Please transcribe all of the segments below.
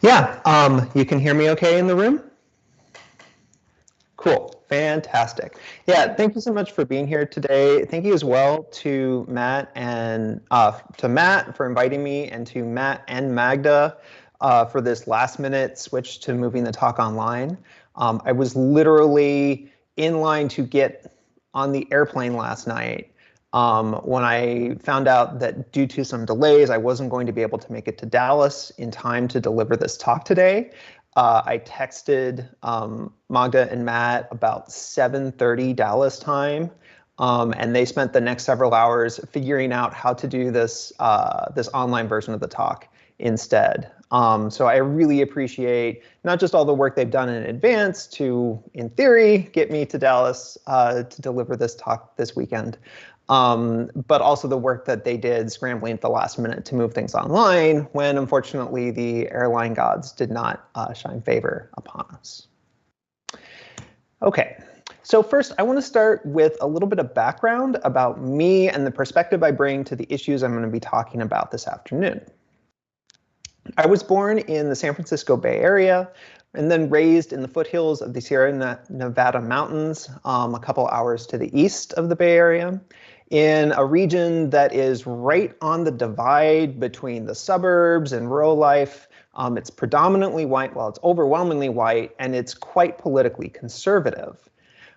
Yeah, you can hear me okay in the room? Cool, fantastic. Yeah, thank you so much for being here today. Thank you as well to Matt and for inviting me, and to Matt and Magda for this last minute switch to moving the talk online. I was literally in line to get on the airplane last night when I found out that due to some delays, I wasn't going to be able to make it to Dallas in time to deliver this talk today. I texted Magda and Matt about 7:30 Dallas time, and they spent the next several hours figuring out how to do this this online version of the talk instead. So I really appreciate not just all the work they've done in advance to, in theory, get me to Dallas to deliver this talk this weekend, but also the work that they did scrambling at the last minute to move things online when, unfortunately, the airline gods did not shine favor upon us. Okay, so first I want to start with a little bit of background about me and the perspective I bring to the issues I'm going to be talking about this afternoon. I was born in the San Francisco Bay Area and then raised in the foothills of the Sierra Nevada mountains, a couple hours to the east of the Bay Area, in a region that is right on the divide between the suburbs and rural life. It's predominantly white, well, it's overwhelmingly white, and it's quite politically conservative.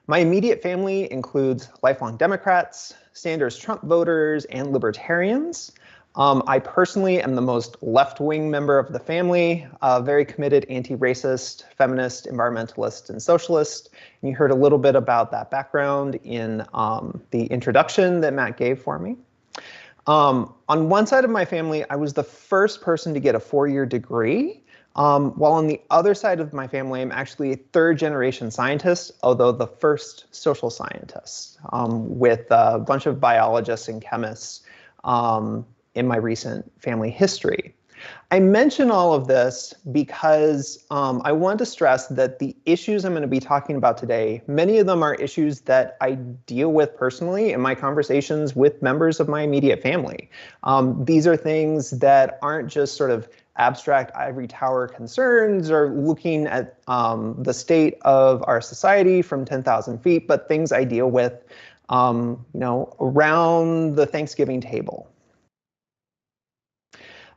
My immediate family includes lifelong Democrats, Sanders Trump voters, and libertarians. I personally am the most left-wing member of the family, very committed anti-racist, feminist, environmentalist, and socialist. And you heard a little bit about that background in the introduction that Matt gave for me. On one side of my family, I was the first person to get a 4-year degree, while on the other side of my family, I'm actually a third-generation scientist, although the first social scientist, with a bunch of biologists and chemists in my recent family history. I mention all of this because I want to stress that the issues I'm going to be talking about today, many of them are issues that I deal with personally in my conversations with members of my immediate family. These are things that aren't just sort of abstract ivory tower concerns or looking at the state of our society from 10,000 feet, but things I deal with around the Thanksgiving table.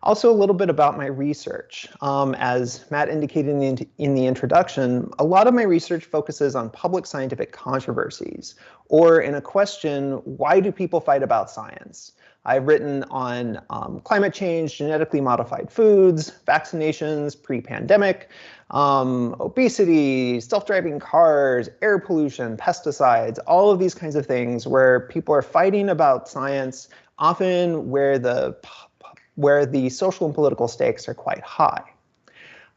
Also, a little bit about my research. As Matt indicated in the introduction, a lot of my research focuses on public scientific controversies, or in a question, why do people fight about science? I've written on climate change, genetically modified foods, vaccinations pre-pandemic, obesity, self-driving cars, air pollution, pesticides, all of these kinds of things where people are fighting about science, often where the social and political stakes are quite high.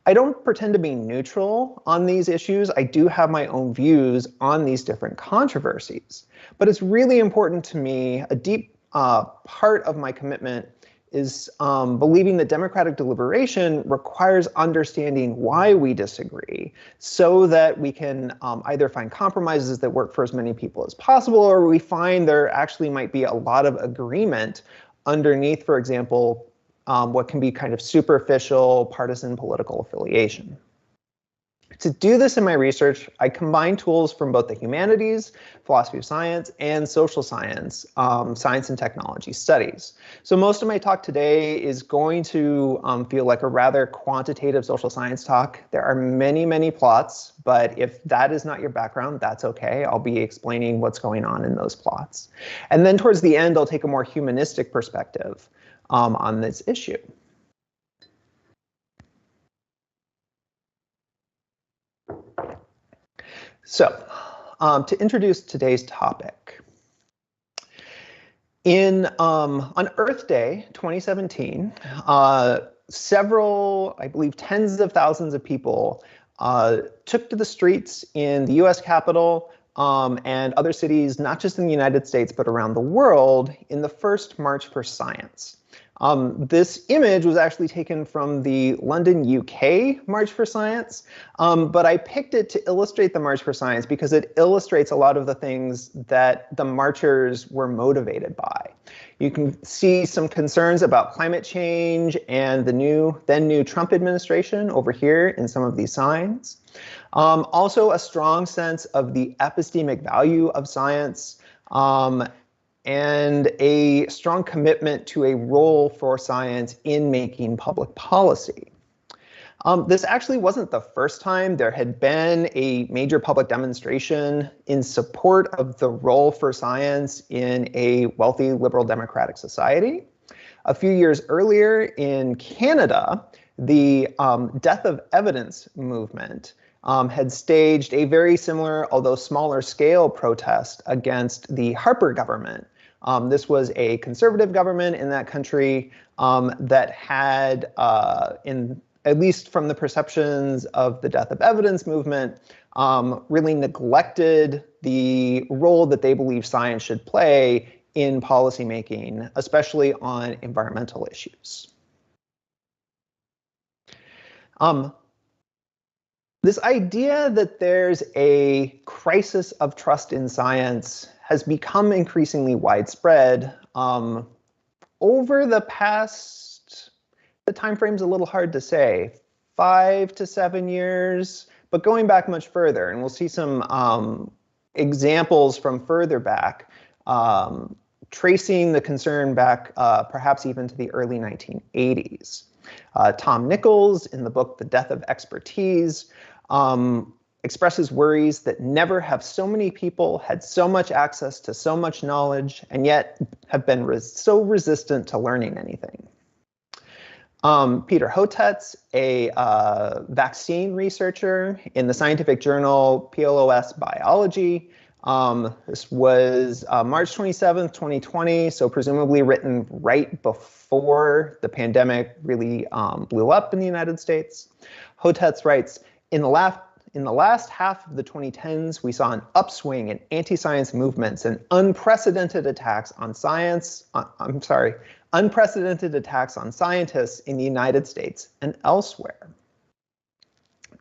I don't pretend to be neutral on these issues. I do have my own views on these different controversies, but it's really important to me, a deep part of my commitment is believing that democratic deliberation requires understanding why we disagree so that we can either find compromises that work for as many people as possible, or we find there actually might be a lot of agreement underneath, for example, what can be kind of superficial partisan political affiliation. To do this in my research, I combine tools from both the humanities, philosophy of science, and social science, science and technology studies. So most of my talk today is going to feel like a rather quantitative social science talk. There are many, many plots, but if that is not your background, that's okay. I'll be explaining what's going on in those plots. And then towards the end, I'll take a more humanistic perspective on this issue. So, to introduce today's topic, on Earth Day 2017, several, I believe, tens of thousands of people took to the streets in the U.S. Capitol and other cities, not just in the United States, but around the world, in the first March for Science. This image was actually taken from the London, UK March for Science, but I picked it to illustrate the March for Science because it illustrates a lot of the things that the marchers were motivated by. You can see some concerns about climate change and the then new Trump administration over here in some of these signs. Also a strong sense of the epistemic value of science, and a strong commitment to a role for science in making public policy. This actually wasn't the first time there had been a major public demonstration in support of the role for science in a wealthy liberal democratic society. A few years earlier in Canada, the Death of Evidence movement had staged a very similar, although smaller scale protest against the Harper government. This was a conservative government in that country that had, at least from the perceptions of the Death of Evidence movement, really neglected the role that they believe science should play in policymaking, especially on environmental issues. This idea that there's a crisis of trust in science has become increasingly widespread over the past, the time frame's a little hard to say, 5 to 7 years, but going back much further, and we'll see some examples from further back, tracing the concern back perhaps even to the early 1980s. Tom Nichols, in the book The Death of Expertise, expresses worries that never have so many people had so much access to so much knowledge and yet have been so resistant to learning anything. Peter Hotez, a vaccine researcher in the scientific journal PLOS Biology. This was March 27th, 2020, so presumably written right before the pandemic really blew up in the United States. Hotez writes, in the last half of the 2010s, we saw an upswing in anti-science movements and unprecedented attacks on unprecedented attacks on scientists in the United States and elsewhere.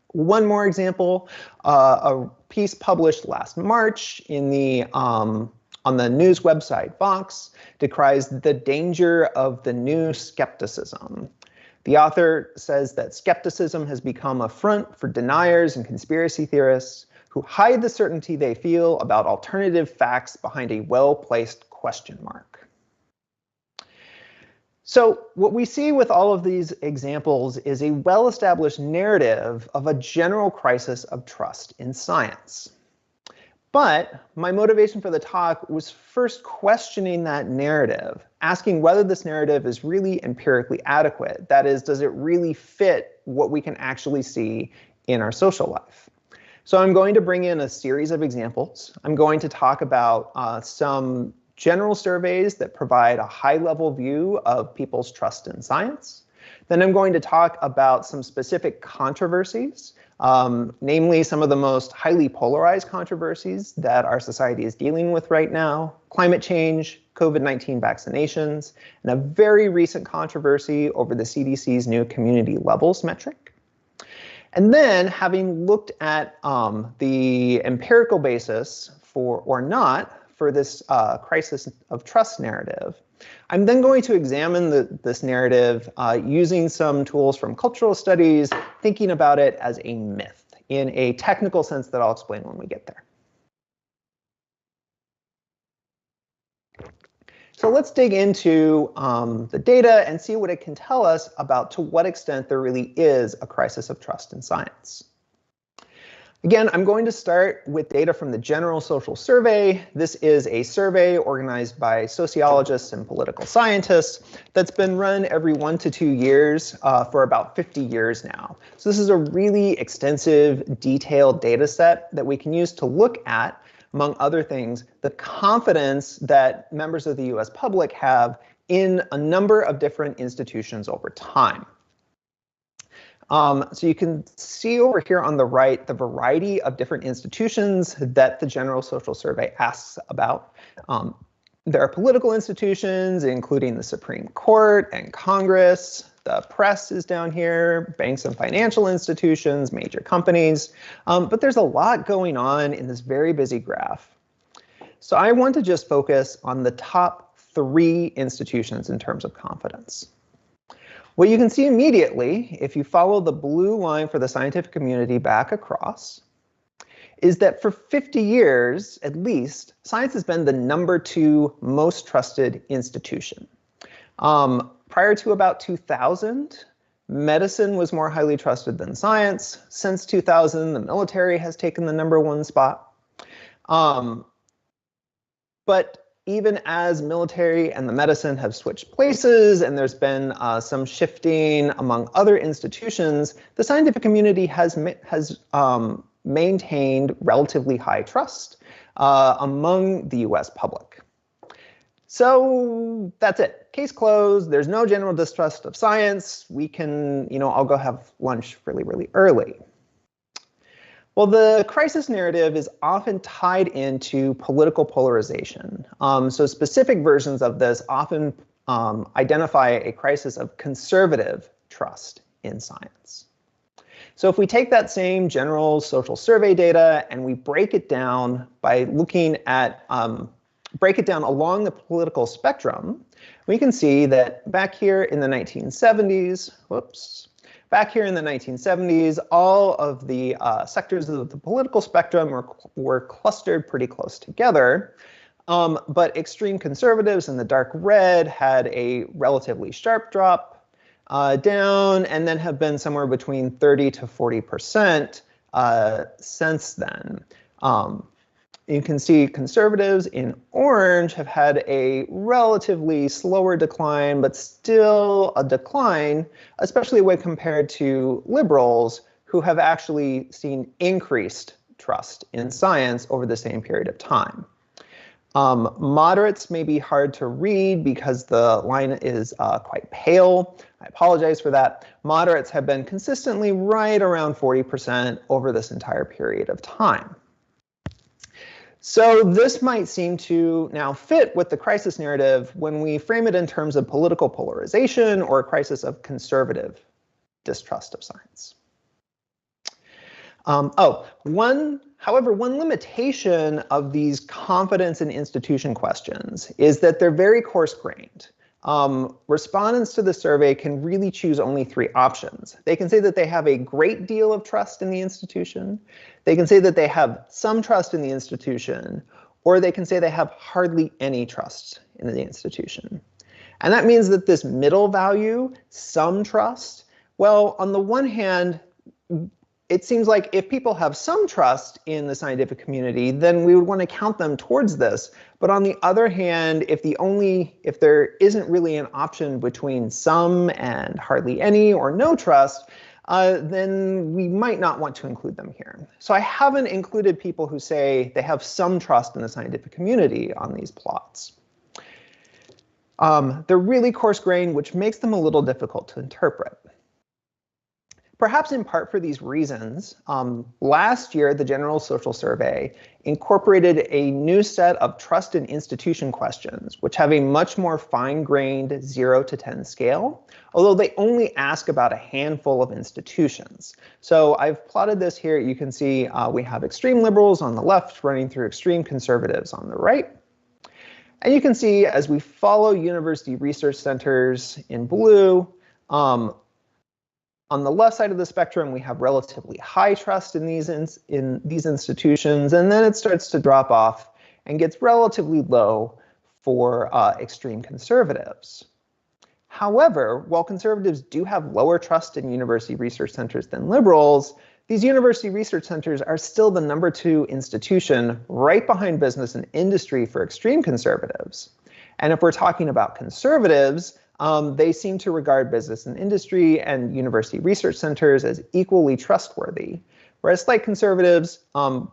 One more example, a piece published last March in the on the news website Vox decries the danger of the new skepticism. The author says that skepticism has become a front for deniers and conspiracy theorists who hide the certainty they feel about alternative facts behind a well-placed question mark. So what we see with all of these examples is a well-established narrative of a general crisis of trust in science. But my motivation for the talk was first questioning that narrative, asking whether this narrative is really empirically adequate. That is, does it really fit what we can actually see in our social life? So I'm going to bring in a series of examples. I'm going to talk about some general surveys that provide a high-level view of people's trust in science. Then I'm going to talk about some specific controversies, namely some of the most highly polarized controversies that our society is dealing with right now: climate change, COVID-19 vaccinations, and a very recent controversy over the CDC's new community levels metric. And then, having looked at the empirical basis for, or not, for this crisis of trust narrative, I'm then going to examine this narrative using some tools from cultural studies, thinking about it as a myth. in a technical sense that I'll explain when we get there. So let's dig into the data and see what it can tell us about to what extent there really is a crisis of trust in science. Again, I'm going to start with data from the General Social Survey. This is a survey organized by sociologists and political scientists that's been run every 1 to 2 years for about 50 years now. So this is a really extensive, detailed data set that we can use to look at, among other things, the confidence that members of the US public have in a number of different institutions over time. So you can see over here on the right the variety of different institutions that the General Social Survey asks about. There are political institutions, including the Supreme Court and Congress. The press is down here, banks and financial institutions, major companies. But there's a lot going on in this very busy graph. So I want to just focus on the top 3 institutions in terms of confidence. What you can see immediately, if you follow the blue line for the scientific community back across, is that for 50 years, at least, science has been the #2 most trusted institution. Prior to about 2000, medicine was more highly trusted than science. Since 2000, the military has taken the #1 spot. But even as military and the medicine have switched places and there's been some shifting among other institutions, the scientific community has maintained relatively high trust among the US public. So that's it. Case closed. There's no general distrust of science. We can, I'll go have lunch really, really early. Well, the crisis narrative is often tied into political polarization. So specific versions of this often identify a crisis of conservative trust in science. So if we take that same General Social Survey data and we break it down by looking at, break it down along the political spectrum, we can see that back here in the 1970s, back here in the 1970s, all of the sectors of the political spectrum were clustered pretty close together. But extreme conservatives in the dark red had a relatively sharp drop down and then have been somewhere between 30 to 40% since then. You can see conservatives in orange have had a relatively slower decline, but still a decline, especially when compared to liberals who have actually seen increased trust in science over the same period of time. Moderates may be hard to read because the line is quite pale. I apologize for that. Moderates have been consistently right around 40% over this entire period of time. So this might seem to now fit with the crisis narrative when we frame it in terms of political polarization or a crisis of conservative distrust of science. However, one limitation of these confidence in institution questions is that they're very coarse-grained. Respondents to the survey can really choose only 3 options. They can say that they have a great deal of trust in the institution, they can say that they have some trust in the institution, or they can say they have hardly any trust in the institution. And that means that this middle value, some trust, well, on the one hand, it seems like if people have some trust in the scientific community, then we would want to count them towards this. But on the other hand, if there isn't really an option between some and hardly any or no trust, then we might not want to include them here. So I haven't included people who say they have some trust in the scientific community on these plots. They're really coarse-grained, which makes them a little difficult to interpret. Perhaps in part for these reasons, last year, the General Social Survey incorporated a new set of trust in institution questions, which have a much more fine-grained 0 to 10 scale, although they only ask about a handful of institutions. So I've plotted this here. You can see we have extreme liberals on the left running through extreme conservatives on the right. And you can see as we follow university research centers in blue, On the left side of the spectrum, we have relatively high trust in these institutions, and then it starts to drop off and gets relatively low for extreme conservatives. However, while conservatives do have lower trust in university research centers than liberals, these university research centers are still the #2 institution, right behind business and industry for extreme conservatives. And if we're talking about conservatives, they seem to regard business and industry and university research centers as equally trustworthy, whereas slight conservatives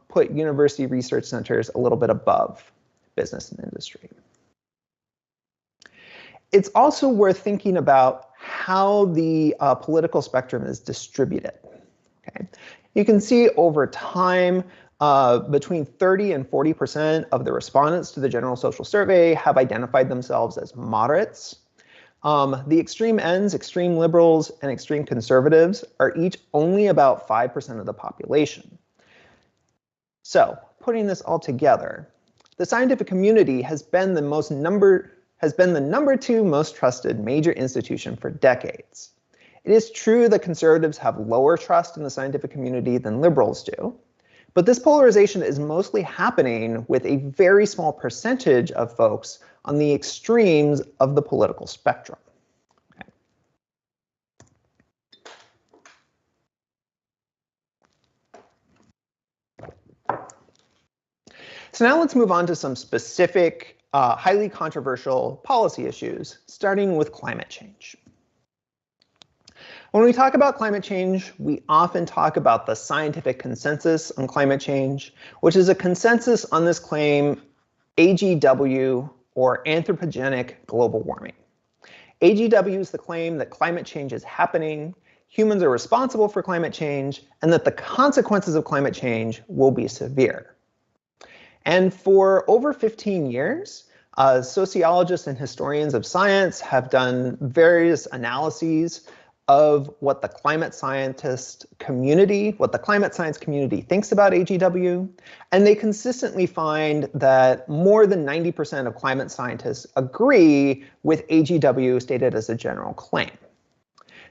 put university research centers a little bit above business and industry. It's also worth thinking about how the political spectrum is distributed. Okay. You can see over time, between 30 and 40% of the respondents to the General Social Survey have identified themselves as moderates. The extreme ends, extreme liberals, and extreme conservatives are each only about 5% of the population. So, putting this all together, the scientific community has been the #2 most trusted major institution for decades. It is true that conservatives have lower trust in the scientific community than liberals do, but this polarization is mostly happening with a very small percentage of folks on the extremes of the political spectrum. Okay. So now let's move on to some specific, highly controversial policy issues, starting with climate change. When we talk about climate change, we often talk about the scientific consensus on climate change, which is a consensus on this claim, AGW, or anthropogenic global warming. AGW is the claim that climate change is happening, humans are responsible for climate change, and that the consequences of climate change will be severe. And for over 15 years, sociologists and historians of science have done various analyses of what the climate science community thinks about AGW, and they consistently find that more than 90% of climate scientists agree with AGW stated as a general claim.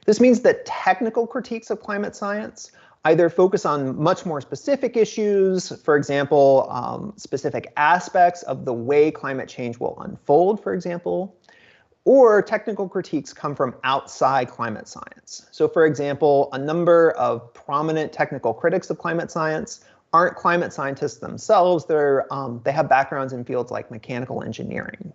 This means that technical critiques of climate science either focus on much more specific issues, for example, specific aspects of the way climate change will unfold, for example, or technical critiques come from outside climate science. So for example, a number of prominent technical critics of climate science aren't climate scientists themselves. They have backgrounds in fields like mechanical engineering.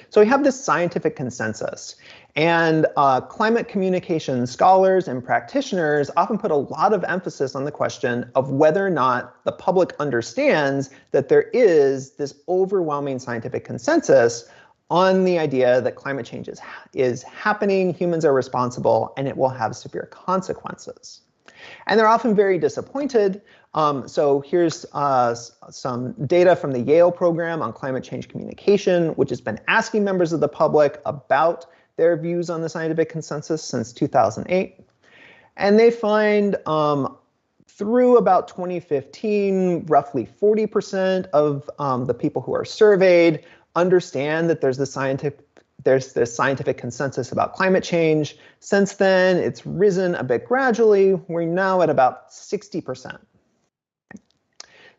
So we have this scientific consensus, and climate communication scholars and practitioners often put a lot of emphasis on the question of whether or not the public understands that there is this overwhelming scientific consensus on the idea that climate change is happening, humans are responsible, and it will have severe consequences. And they're often very disappointed. So here's some data from the Yale program on climate change communication, which has been asking members of the public about their views on the scientific consensus since 2008. And they find through about 2015, roughly 40% of the people who are surveyed understand that there's this scientific consensus about climate change. Since then, it's risen a bit gradually. We're now at about 60%.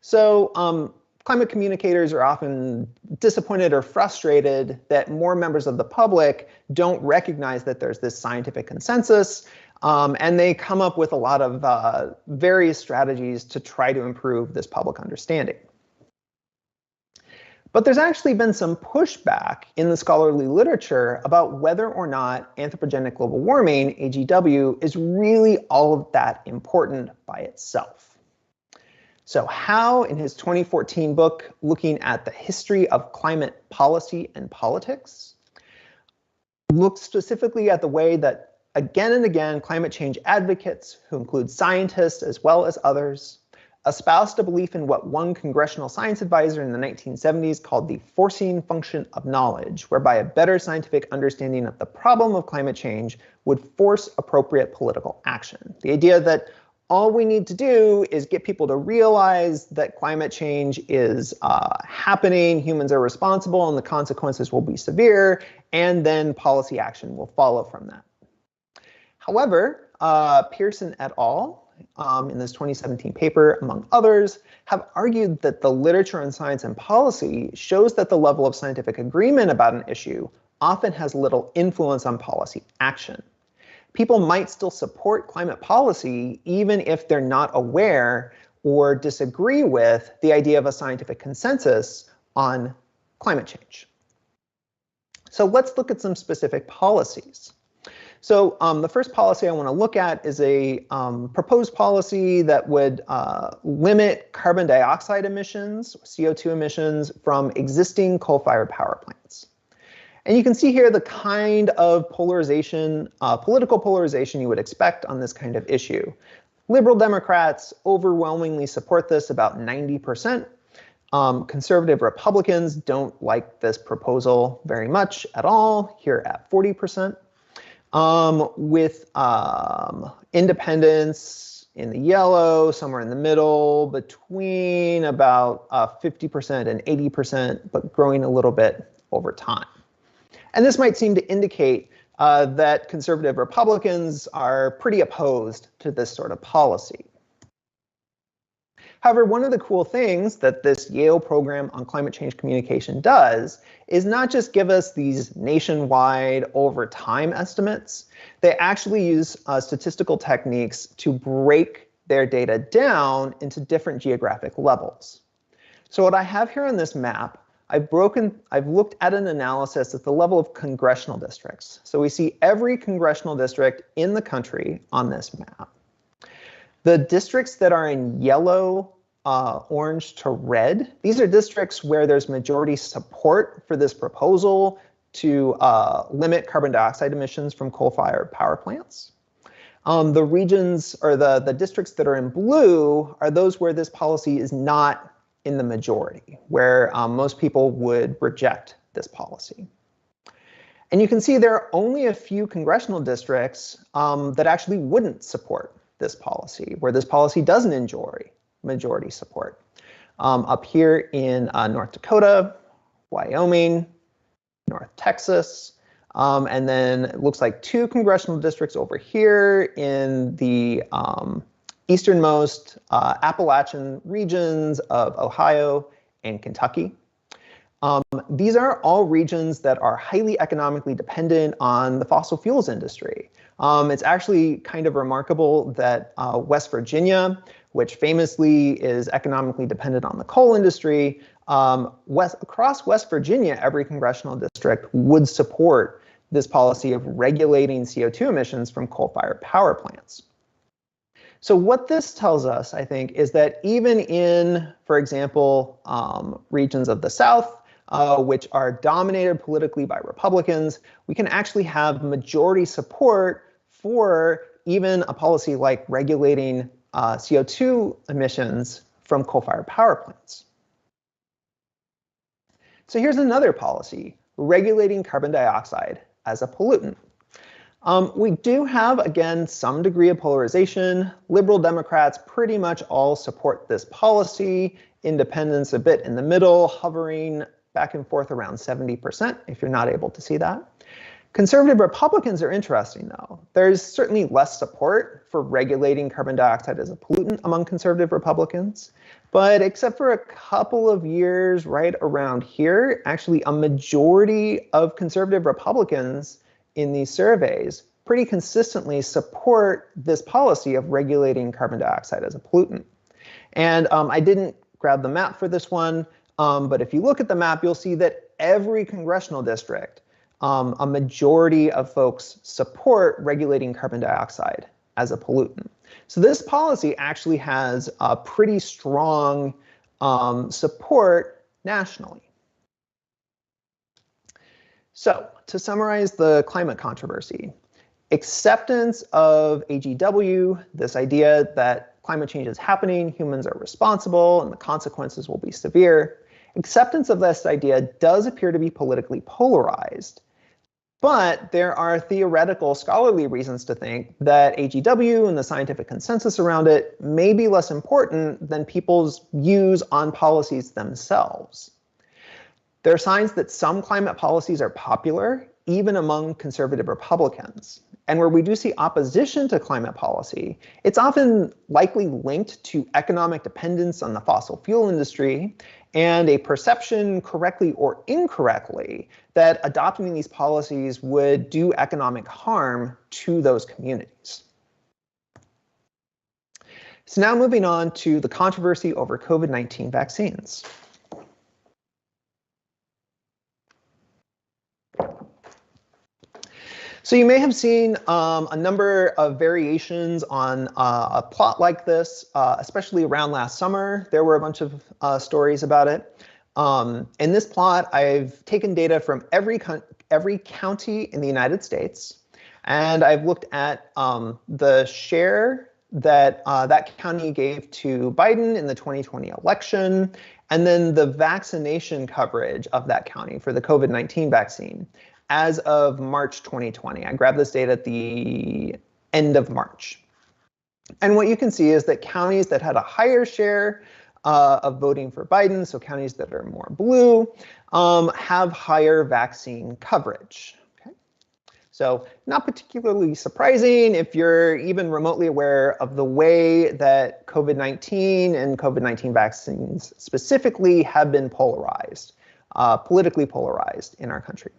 So climate communicators are often disappointed or frustrated that more members of the public don't recognize that there's this scientific consensus, and they come up with a lot of various strategies to try to improve this public understanding. But there's actually been some pushback in the scholarly literature about whether or not anthropogenic global warming, AGW, is really all of that important by itself. So Howe, in his 2014 book, looking at the history of climate policy and politics, looked specifically at the way that again and again climate change advocates, who include scientists as well as others, espoused a belief in what one congressional science advisor in the 1970s called the forcing function of knowledge, whereby a better scientific understanding of the problem of climate change would force appropriate political action. The idea that all we need to do is get people to realize that climate change is happening, humans are responsible, and the consequences will be severe, and then policy action will follow from that. However, Pearson et al. In this 2017 paper, among others, have argued that the literature on science and policy shows that the level of scientific agreement about an issue often has little influence on policy action. People might still support climate policy even if they're not aware or disagree with the idea of a scientific consensus on climate change. So let's look at some specific policies. So the first policy I want to look at is a proposed policy that would limit carbon dioxide emissions, CO2 emissions, from existing coal-fired power plants. And you can see here the kind of polarization, political polarization you would expect on this kind of issue. Liberal Democrats overwhelmingly support this, about 90%. Conservative Republicans don't like this proposal very much at all, here at 40%. With independents in the yellow, somewhere in the middle, between about 50% and 80%, but growing a little bit over time. And this might seem to indicate that conservative Republicans are pretty opposed to this sort of policy. However, one of the cool things that this Yale program on climate change communication does is not just give us these nationwide over time estimates. They actually use statistical techniques to break their data down into different geographic levels. So what I have here on this map, I've looked at an analysis at the level of congressional districts. So we see every congressional district in the country on this map. The districts that are in yellow, orange to red, these are districts where there's majority support for this proposal to limit carbon dioxide emissions from coal-fired power plants. The regions, or the districts that are in blue, are those where this policy is not in the majority, where most people would reject this policy. And you can see there are only a few congressional districts that actually wouldn't support this policy, where this policy doesn't enjoy majority support. Up here in North Dakota, Wyoming, North Texas, and then it looks like 2 congressional districts over here in the easternmost Appalachian regions of Ohio and Kentucky. These are all regions that are highly economically dependent on the fossil fuels industry. It's actually kind of remarkable that West Virginia, which famously is economically dependent on the coal industry, across West Virginia, every congressional district would support this policy of regulating CO2 emissions from coal-fired power plants. So what this tells us, I think, is that even in, for example, regions of the South, which are dominated politically by Republicans, we can actually have majority support for even a policy like regulating CO2 emissions from coal-fired power plants. So here's another policy, regulating carbon dioxide as a pollutant. We do have, again, some degree of polarization. Liberal Democrats pretty much all support this policy. Independents a bit in the middle, hovering back and forth around 70%, if you're not able to see that. Conservative Republicans are interesting, though. There's certainly less support for regulating carbon dioxide as a pollutant among conservative Republicans. But except for a couple of years right around here, actually a majority of conservative Republicans in these surveys pretty consistently support this policy of regulating carbon dioxide as a pollutant. And I didn't grab the map for this one, but if you look at the map, you'll see that every congressional district, a majority of folks support regulating carbon dioxide as a pollutant. So this policy actually has a pretty strong support nationally. So to summarize the climate controversy, acceptance of AGW, this idea that climate change is happening, humans are responsible, and the consequences will be severe. Acceptance of this idea does appear to be politically polarized, but there are theoretical scholarly reasons to think that AGW and the scientific consensus around it may be less important than people's views on policies themselves. There are signs that some climate policies are popular, even among conservative Republicans. And where we do see opposition to climate policy, it's often likely linked to economic dependence on the fossil fuel industry and a perception, correctly or incorrectly, that adopting these policies would do economic harm to those communities. So now moving on to the controversy over COVID-19 vaccines. So you may have seen a number of variations on a plot like this, especially around last summer. There were a bunch of stories about it. In this plot, I've taken data from every county in the United States, and I've looked at the share that that county gave to Biden in the 2020 election, and then the vaccination coverage of that county for the COVID-19 vaccine as of March 2020. I grabbed this data at the end of March. And what you can see is that counties that had a higher share of voting for Biden, so counties that are more blue, have higher vaccine coverage. Okay? So not particularly surprising if you're even remotely aware of the way that COVID-19 and COVID-19 vaccines specifically have been polarized, politically polarized in our country.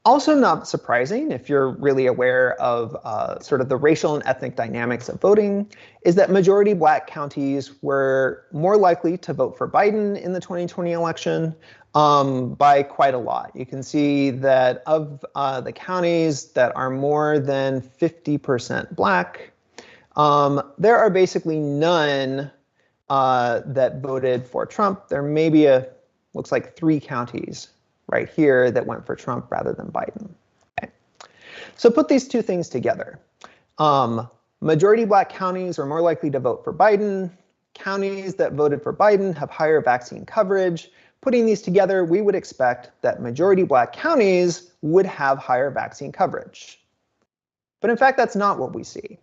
Also not surprising, if you're really aware of sort of the racial and ethnic dynamics of voting, is that majority Black counties were more likely to vote for Biden in the 2020 election by quite a lot. You can see that of the counties that are more than 50% Black, there are basically none that voted for Trump. There may be looks like 3 counties right here that went for Trump rather than Biden. Okay. So put these two things together. Majority Black counties are more likely to vote for Biden. Counties that voted for Biden have higher vaccine coverage. Putting these together, we would expect that majority Black counties would have higher vaccine coverage. But in fact, that's not what we see.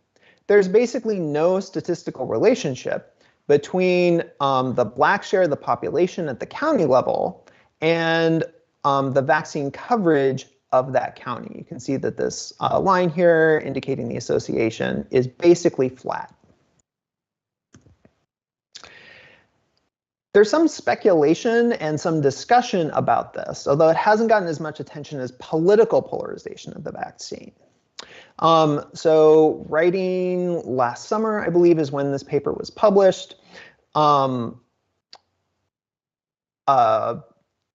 There's basically no statistical relationship between the Black share of the population at the county level and the vaccine coverage of that county. You can see that this line here indicating the association is basically flat. There's some speculation and some discussion about this, although it hasn't gotten as much attention as political polarization of the vaccine. So writing last summer, I believe, is when this paper was published.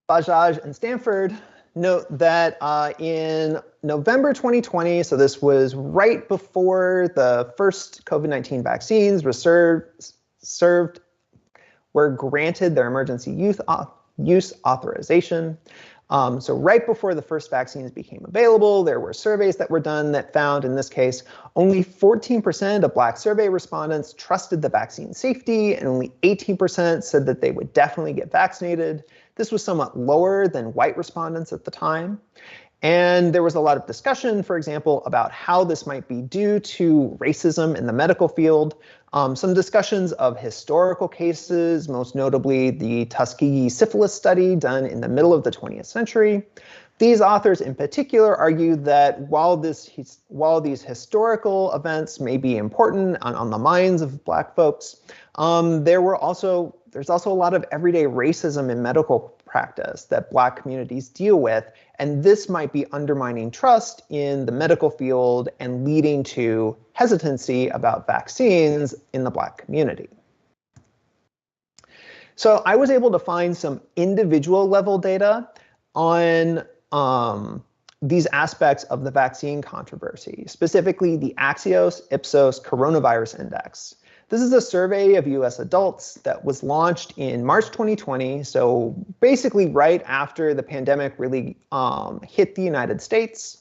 Bajaj and Stanford note that in November 2020, so this was right before the first COVID-19 vaccines were granted their emergency use authorization. So right before the first vaccines became available, there were surveys that were done that found, in this case, only 14% of Black survey respondents trusted the vaccine safety, and only 18% said that they would definitely get vaccinated. This was somewhat lower than white respondents at the time. And there was a lot of discussion, for example, about how this might be due to racism in the medical field. Some discussions of historical cases, most notably the Tuskegee syphilis study done in the middle of the 20th century. These authors in particular argue that while these historical events may be important on the minds of Black folks, there's also a lot of everyday racism in medical practice that Black communities deal with, and this might be undermining trust in the medical field and leading to hesitancy about vaccines in the Black community. So I was able to find some individual level data on these aspects of the vaccine controversy, specifically the Axios-Ipsos Coronavirus Index. This is a survey of US adults that was launched in March 2020, so basically right after the pandemic really hit the United States.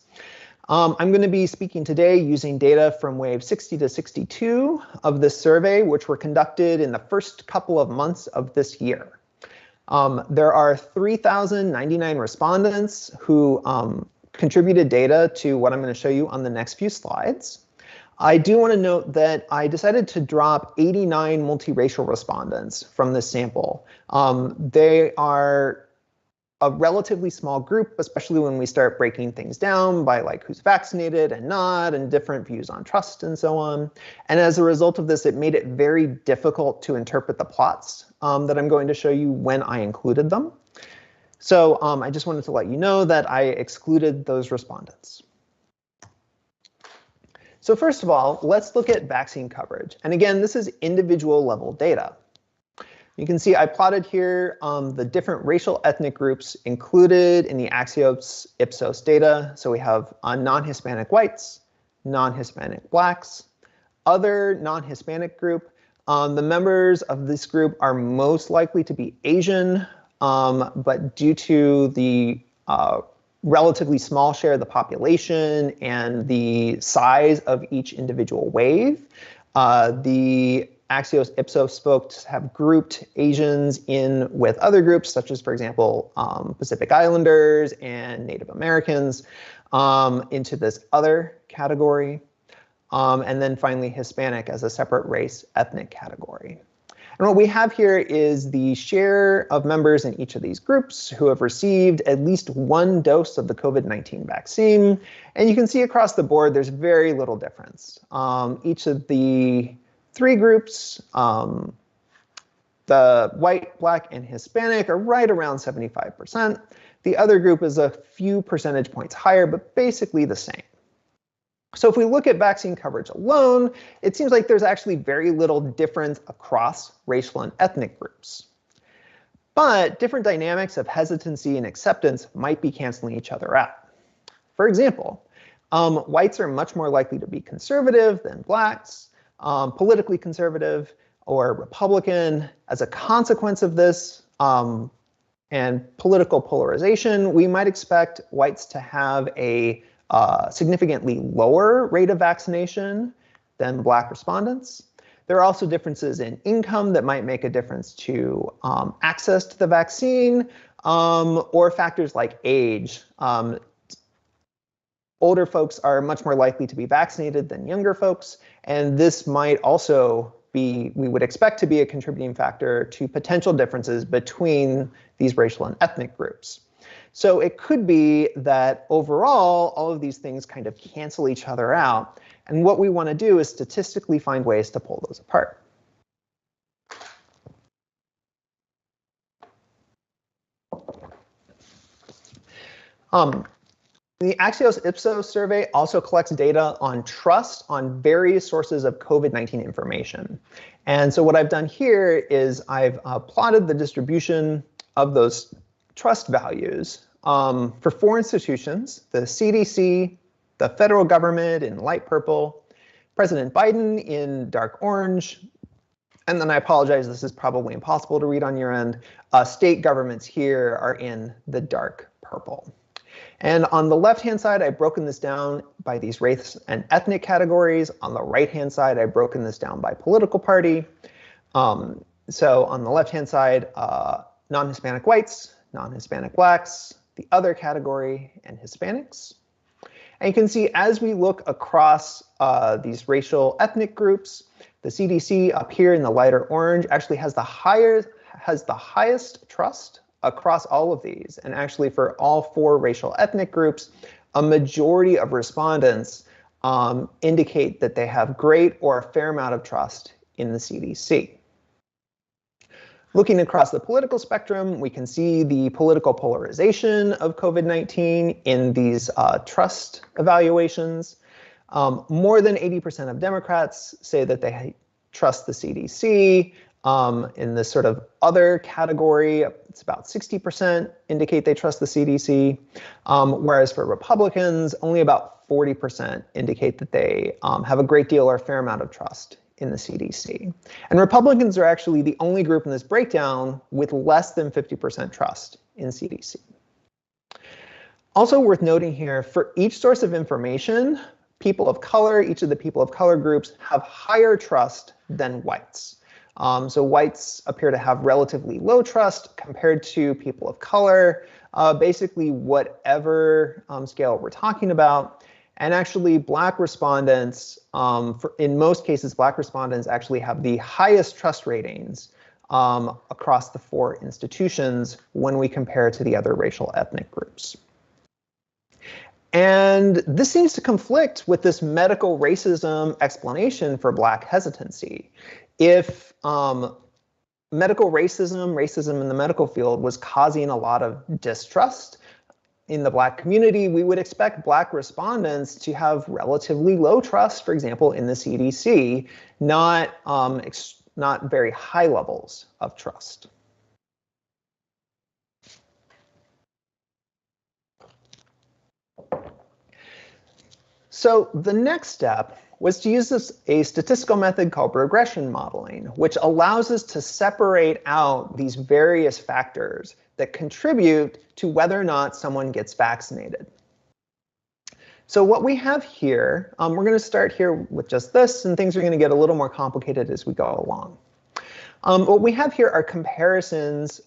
I'm going to be speaking today using data from wave 60 to 62 of this survey, which were conducted in the first couple of months of this year. There are 3,099 respondents who contributed data to what I'm going to show you on the next few slides. I do want to note that I decided to drop 89 multiracial respondents from this sample. They are a relatively small group, especially when we start breaking things down by like who's vaccinated and not, and different views on trust and so on. And as a result of this, it made it very difficult to interpret the plots that I'm going to show you when I included them. So I just wanted to let you know that I excluded those respondents. So first of all, let's look at vaccine coverage. And again, this is individual level data. You can see I plotted here the different racial ethnic groups included in the Axios Ipsos data. So we have non-Hispanic whites, non-Hispanic blacks, other non-Hispanic group. The members of this group are most likely to be Asian, but due to the relatively small share of the population and the size of each individual wave, the Axios Ipsos folks have grouped Asians in with other groups, such as, for example, Pacific Islanders and Native Americans, into this other category. And then finally, Hispanic as a separate race ethnic category. And what we have here is the share of members in each of these groups who have received at least one dose of the COVID-19 vaccine. And you can see across the board, there's very little difference. Each of the three groups, the white, black, and Hispanic, are right around 75%. The other group is a few percentage points higher, but basically the same. So if we look at vaccine coverage alone, it seems like there's actually very little difference across racial and ethnic groups. But different dynamics of hesitancy and acceptance might be canceling each other out. For example, whites are much more likely to be conservative than blacks, politically conservative or Republican. As a consequence of this and political polarization, we might expect whites to have a significantly lower rate of vaccination than black respondents. There are also differences in income that might make a difference to access to the vaccine, or factors like age. Older folks are much more likely to be vaccinated than younger folks, and this might also be, we would expect to be, a contributing factor to potential differences between these racial and ethnic groups. So it could be that overall, all of these things kind of cancel each other out. And what we want to do is statistically find ways to pull those apart. The Axios Ipsos survey also collects data on trust on various sources of COVID-19 information. And so what I've done here is I've plotted the distribution of those trust values for four institutions: the CDC, the federal government in light purple, President Biden in dark orange, and then I apologize, this is probably impossible to read on your end, state governments here are in the dark purple. And on the left-hand side, I've broken this down by these race and ethnic categories. On the right-hand side, I've broken this down by political party. So on the left-hand side, non-Hispanic whites, non-Hispanic blacks, the other category, and Hispanics. And you can see as we look across these racial ethnic groups, the CDC up here in the lighter orange actually has the highest trust across all of these. And actually for all four racial ethnic groups, a majority of respondents indicate that they have great or a fair amount of trust in the CDC. Looking across the political spectrum, we can see the political polarization of COVID-19 in these trust evaluations. More than 80% of Democrats say that they trust the CDC. In this sort of other category, it's about 60% indicate they trust the CDC, whereas for Republicans, only about 40% indicate that they have a great deal or a fair amount of trust in the CDC. And Republicans are actually the only group in this breakdown with less than 50% trust in CDC. Also worth noting here, for each source of information, people of color, each of the people of color groups have higher trust than whites. So whites appear to have relatively low trust compared to people of color, basically whatever scale we're talking about. And actually black respondents, in most cases, black respondents actually have the highest trust ratings across the 4 institutions when we compare to the other racial ethnic groups. And this seems to conflict with this medical racism explanation for Black hesitancy. If medical racism in the medical field was causing a lot of distrust in the Black community, we would expect Black respondents to have relatively low trust, for example, in the CDC, not very high levels of trust. So the next step was to use a statistical method called regression modeling, which allows us to separate out these various factors that contribute to whether or not someone gets vaccinated. So what we have here, we're going to start here with just this, and things are going to get a little more complicated as we go along. What we have here are comparisons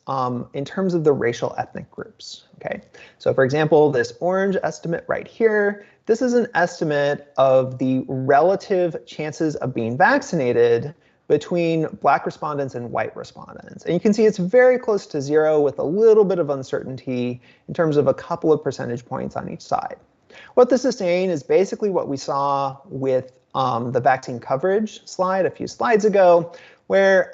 in terms of the racial ethnic groups. Okay, so for example, this orange estimate right here, this is an estimate of the relative chances of being vaccinated between Black respondents and white respondents. And you can see it's very close to 0 with a little bit of uncertainty in terms of a couple of percentage points on each side. What this is saying is basically what we saw with the vaccine coverage slide a few slides ago, where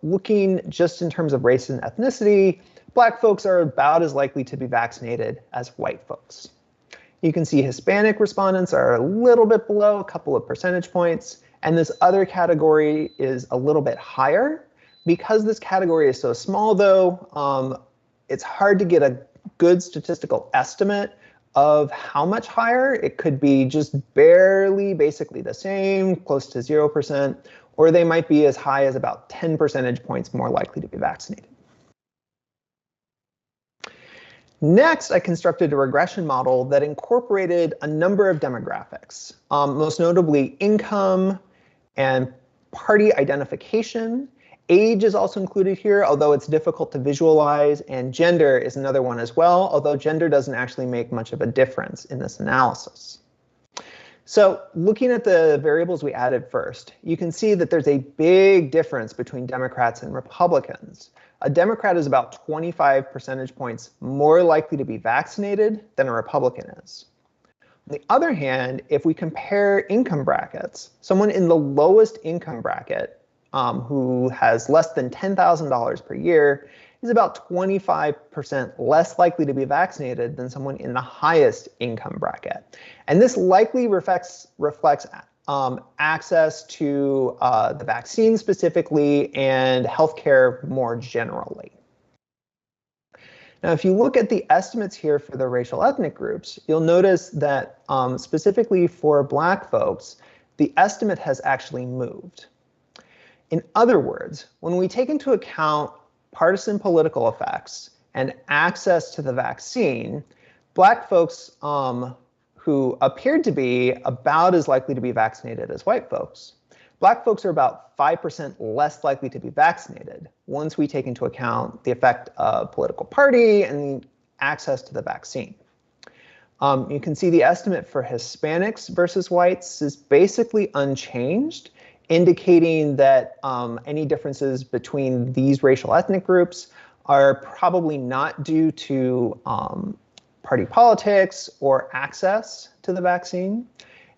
looking just in terms of race and ethnicity, Black folks are about as likely to be vaccinated as white folks. You can see Hispanic respondents are a little bit below, a couple of percentage points, and this other category is a little bit higher. Because this category is so small, though, it's hard to get a good statistical estimate of how much higher. It could be just barely basically the same, close to 0%, or they might be as high as about 10 percentage points more likely to be vaccinated. Next, I constructed a regression model that incorporated a number of demographics, most notably income and party identification. Age is also included here, although it's difficult to visualize, and gender is another one as well, although gender doesn't actually make much of a difference in this analysis. So looking at the variables we added first, you can see that there's a big difference between Democrats and Republicans. A Democrat is about 25 percentage points more likely to be vaccinated than a Republican is. On the other hand, if we compare income brackets, someone in the lowest income bracket who has less than $10,000 per year is about 25% less likely to be vaccinated than someone in the highest income bracket. And this likely reflects access to the vaccine specifically and healthcare more generally. Now, if you look at the estimates here for the racial ethnic groups, you'll notice that specifically for Black folks, the estimate has actually moved. In other words, when we take into account partisan political effects and access to the vaccine, Black folks who appeared to be about as likely to be vaccinated as white folks, Black folks are about 5% less likely to be vaccinated once we take into account the effect of political party and access to the vaccine. You can see the estimate for Hispanics versus whites is basically unchanged, indicating that any differences between these racial ethnic groups are probably not due to party politics or access to the vaccine.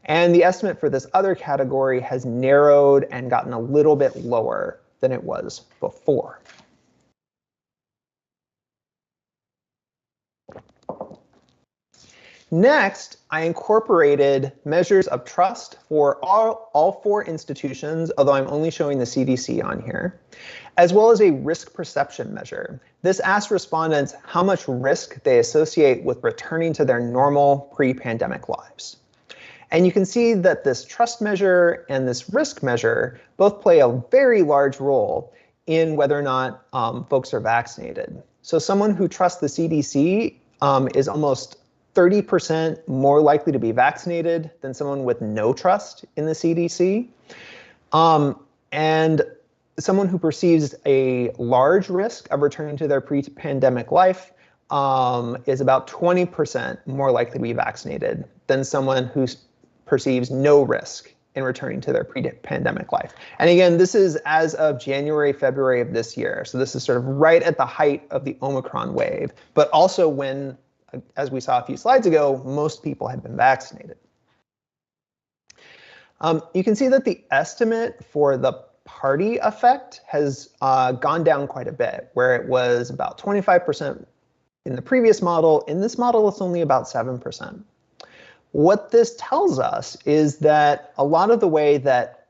And the estimate for this other category has narrowed and gotten a little bit lower than it was before. Next, I incorporated measures of trust for all 4 institutions, although I'm only showing the CDC on here, as well as a risk perception measure. This asks respondents how much risk they associate with returning to their normal pre-pandemic lives. And you can see that this trust measure and this risk measure both play a very large role in whether or not folks are vaccinated. So someone who trusts the CDC is almost 30% more likely to be vaccinated than someone with no trust in the CDC. And someone who perceives a large risk of returning to their pre-pandemic life is about 20% more likely to be vaccinated than someone who perceives no risk in returning to their pre-pandemic life. And again, this is as of January, February of this year. So this is sort of right at the height of the Omicron wave, but also when, as we saw a few slides ago, most people had been vaccinated. You can see that the estimate for the party effect has gone down quite a bit, where it was about 25% in the previous model. In this model, it's only about 7%. What this tells us is that a lot of the way that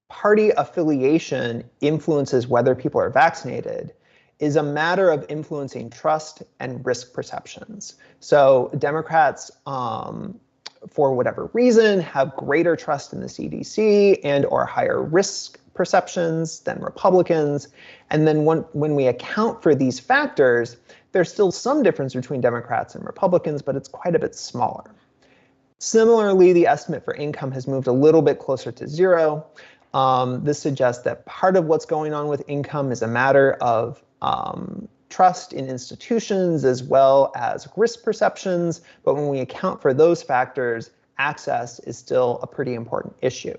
party affiliation influences whether people are vaccinated is a matter of influencing trust and risk perceptions. So Democrats, for whatever reason, have greater trust in the CDC and or higher risk perceptions than Republicans. And then when we account for these factors, there's still some difference between Democrats and Republicans, but it's quite a bit smaller. Similarly, the estimate for income has moved a little bit closer to zero. This suggests that part of what's going on with income is a matter of trust in institutions as well as risk perceptions, but when we account for those factors, access is still a pretty important issue.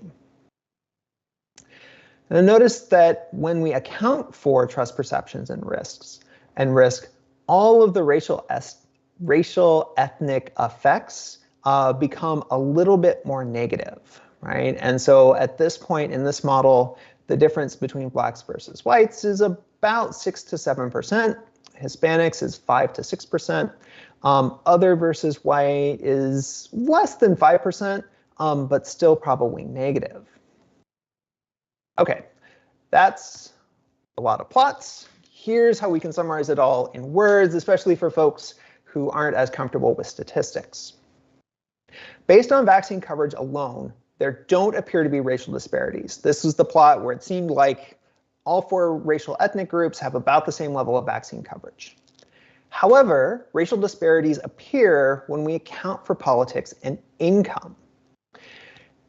And notice that when we account for trust perceptions and risk, all of the racial ethnic effects become a little bit more negative, right? And so at this point in this model, the difference between blacks versus whites is about 6 to 7%. Hispanics is 5 to 6%. Other versus white is less than 5%, but still probably negative. Okay, that's a lot of plots. Here's how we can summarize it all in words, especially for folks who aren't as comfortable with statistics. Based on vaccine coverage alone, there don't appear to be racial disparities. This was the plot where it seemed like all 4 racial ethnic groups have about the same level of vaccine coverage. However, racial disparities appear when we account for politics and income.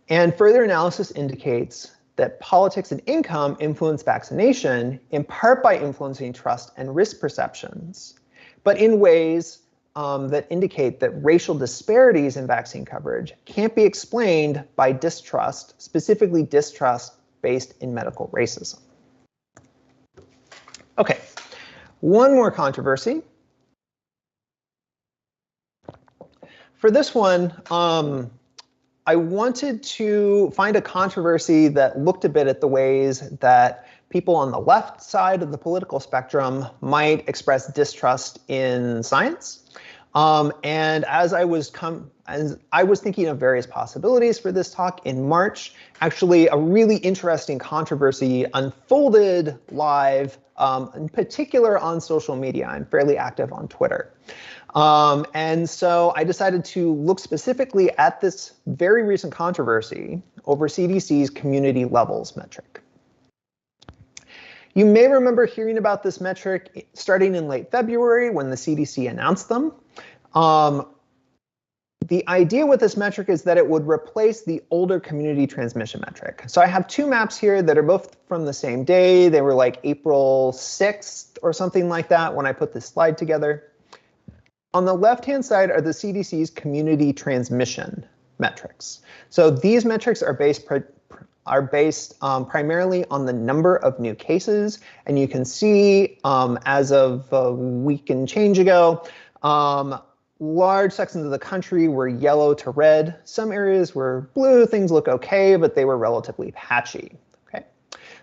And further analysis indicates that politics and income influence vaccination, in part by influencing trust and risk perceptions, but in ways that indicate that racial disparities in vaccine coverage can't be explained by distrust, specifically distrust based in medical racism. Okay, one more controversy. For this one, I wanted to find a controversy that looked a bit at the ways that people on the left side of the political spectrum might express distrust in science. And as I was thinking of various possibilities for this talk in March, actually a really interesting controversy unfolded live, in particular on social media. I'm fairly active on Twitter. And so I decided to look specifically at this very recent controversy over CDC's community levels metric. You may remember hearing about this metric starting in late February when the CDC announced them. The idea with this metric is that it would replace the older community transmission metric. So I have 2 maps here that are both from the same day. They were like April 6th or something like that when I put this slide together. On the left-hand side are the CDC's community transmission metrics. So these metrics are based primarily on the number of new cases. And you can see as of a week and change ago, large sections of the country were yellow to red. Some areas were blue. Things look okay, but they were relatively patchy. Okay,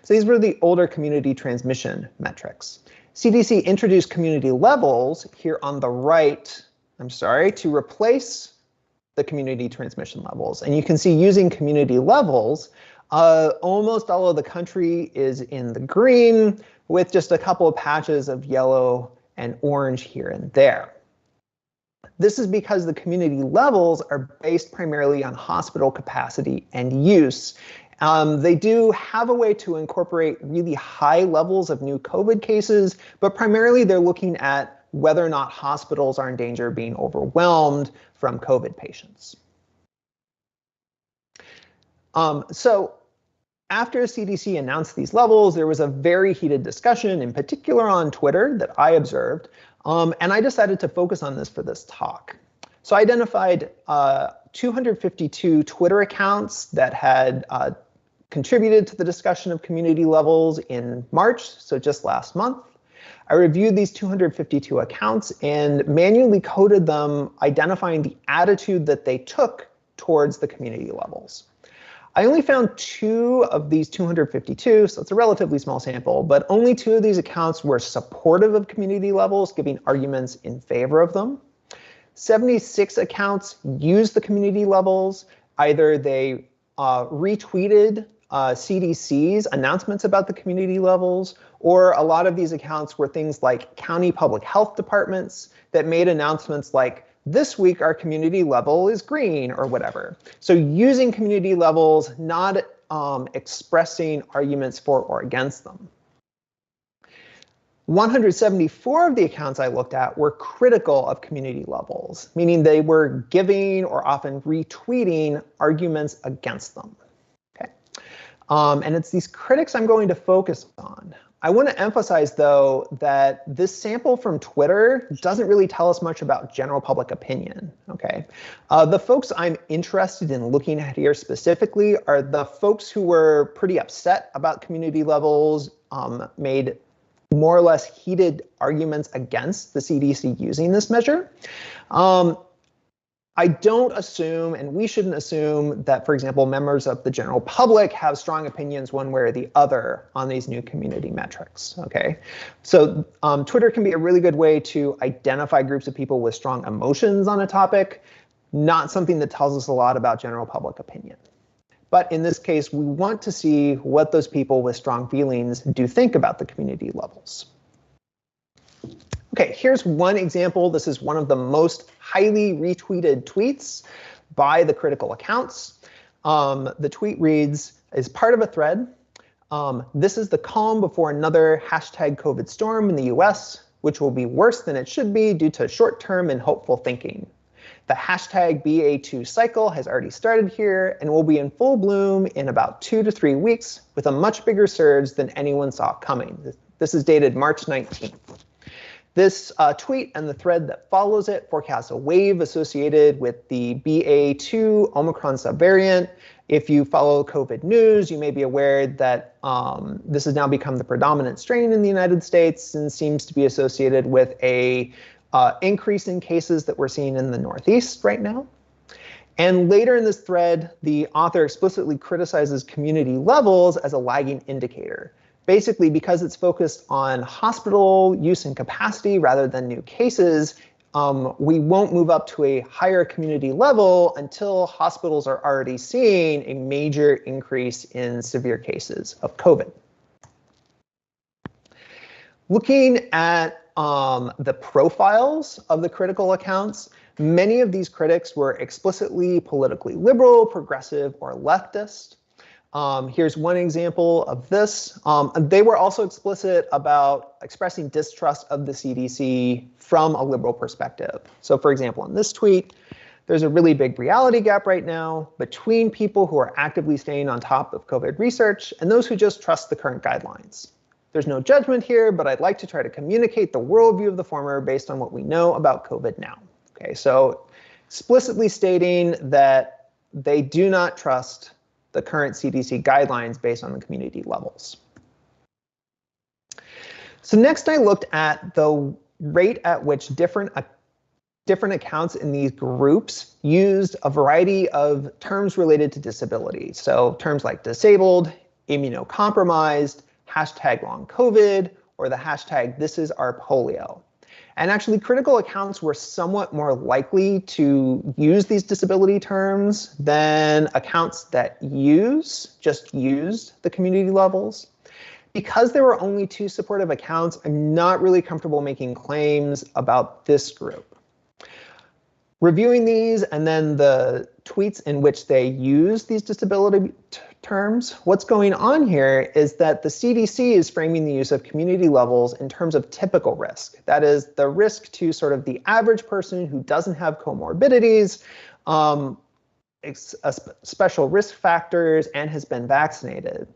so these were the older community transmission metrics. CDC introduced community levels here on the right, to replace the community transmission levels. And you can see using community levels, almost all of the country is in the green with just a couple of patches of yellow and orange here and there. This is because the community levels are based primarily on hospital capacity and use. They do have a way to incorporate really high levels of new COVID cases, but primarily they're looking at whether or not hospitals are in danger of being overwhelmed from COVID patients. So after CDC announced these levels, there was a very heated discussion, in particular on Twitter, that I observed. And I decided to focus on this for this talk. So I identified 252 Twitter accounts that had contributed to the discussion of community levels in March, so just last month. I reviewed these 252 accounts and manually coded them, identifying the attitude that they took towards the community levels. I only found 2 of these 252, so it's a relatively small sample, but only 2 of these accounts were supportive of community levels, giving arguments in favor of them. 76 accounts used the community levels. Either they retweeted CDC's announcements about the community levels, or a lot of these accounts were things like county public health departments that made announcements like, this week our community level is green, or whatever. So using community levels, not expressing arguments for or against them. 174 of the accounts I looked at were critical of community levels, meaning they were giving or often retweeting arguments against them. Okay, and it's these critics I'm going to focus on. I want to emphasize, though, that this sample from Twitter doesn't really tell us much about general public opinion. Okay, the folks I'm interested in looking at here specifically are the folks who were pretty upset about community levels, made more or less heated arguments against the CDC using this measure. I don't assume, and we shouldn't assume, that, for example, members of the general public have strong opinions one way or the other on these new community metrics. Okay, so Twitter can be a really good way to identify groups of people with strong emotions on a topic, not something that tells us a lot about general public opinion. But in this case, we want to see what those people with strong feelings do think about the community levels. Okay, here's one example. This is one of the most highly retweeted tweets by the critical accounts. The tweet reads, as part of a thread, this is the calm before another hashtag COVID storm in the US, which will be worse than it should be due to short-term and hopeful thinking. The hashtag BA2 cycle has already started here and will be in full bloom in about 2 to 3 weeks with a much bigger surge than anyone saw coming. This is dated March 19th. This tweet and the thread that follows it forecasts a wave associated with the BA2 Omicron subvariant. If you follow COVID news, you may be aware that this has now become the predominant strain in the United States and seems to be associated with a increase in cases that we're seeing in the Northeast right now. And later in this thread, the author explicitly criticizes community levels as a lagging indicator. Basically, because it's focused on hospital use and capacity rather than new cases, we won't move up to a higher community level until hospitals are already seeing a major increase in severe cases of COVID. Looking at the profiles of the critical accounts, many of these critics were explicitly politically liberal, progressive, or leftist. Here's one example of this. They were also explicit about expressing distrust of the CDC from a liberal perspective. So for example, in this tweet, there's a really big reality gap right now between people who are actively staying on top of COVID research and those who just trust the current guidelines. There's no judgment here, but I'd like to try to communicate the worldview of the former based on what we know about COVID now. Okay, so explicitly stating that they do not trust the current CDC guidelines based on the community levels. So next I looked at the rate at which different accounts in these groups used a variety of terms related to disability. So terms like disabled, immunocompromised, hashtag long COVID, or the hashtag this is our polio. And actually critical accounts were somewhat more likely to use these disability terms than accounts that just used the community levels. Because there were only 2 supportive accounts, I'm not really comfortable making claims about this group. Reviewing these and then the tweets in which they use these disability terms, what's going on here is that the CDC is framing the use of community levels in terms of typical risk. That is the risk to sort of the average person who doesn't have comorbidities, special risk factors, and has been vaccinated.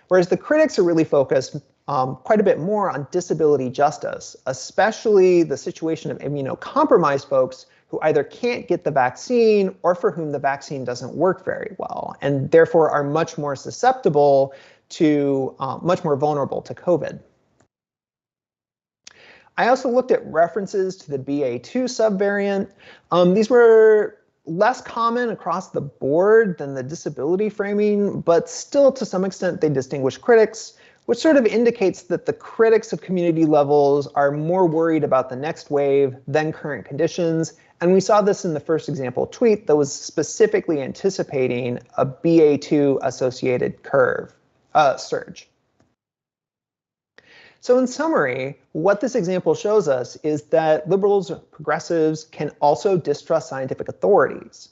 Whereas the critics are really focused quite a bit more on disability justice, especially the situation of immunocompromised folks who either can't get the vaccine or for whom the vaccine doesn't work very well, and therefore are much more susceptible to, much more vulnerable to COVID. I also looked at references to the BA.2 subvariant. These were less common across the board than the disability framing, but still to some extent they distinguish critics, which sort of indicates that the critics of community levels are more worried about the next wave than current conditions. And we saw this in the first example tweet that was specifically anticipating a BA.2 associated surge. So in summary, what this example shows us is that liberals or progressives can also distrust scientific authorities.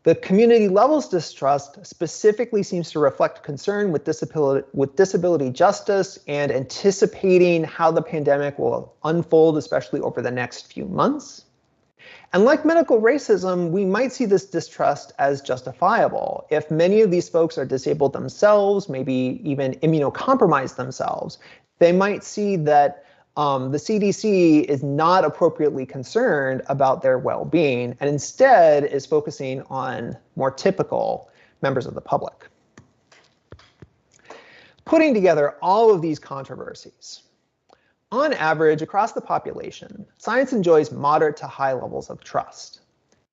The community levels distrust specifically seems to reflect concern with disability justice and anticipating how the pandemic will unfold, especially over the next few months. And like medical racism, we might see this distrust as justifiable. If many of these folks are disabled themselves, maybe even immunocompromised themselves, they might see that the CDC is not appropriately concerned about their well-being and instead is focusing on more typical members of the public. Putting together all of these controversies, on average, across the population, science enjoys moderate to high levels of trust.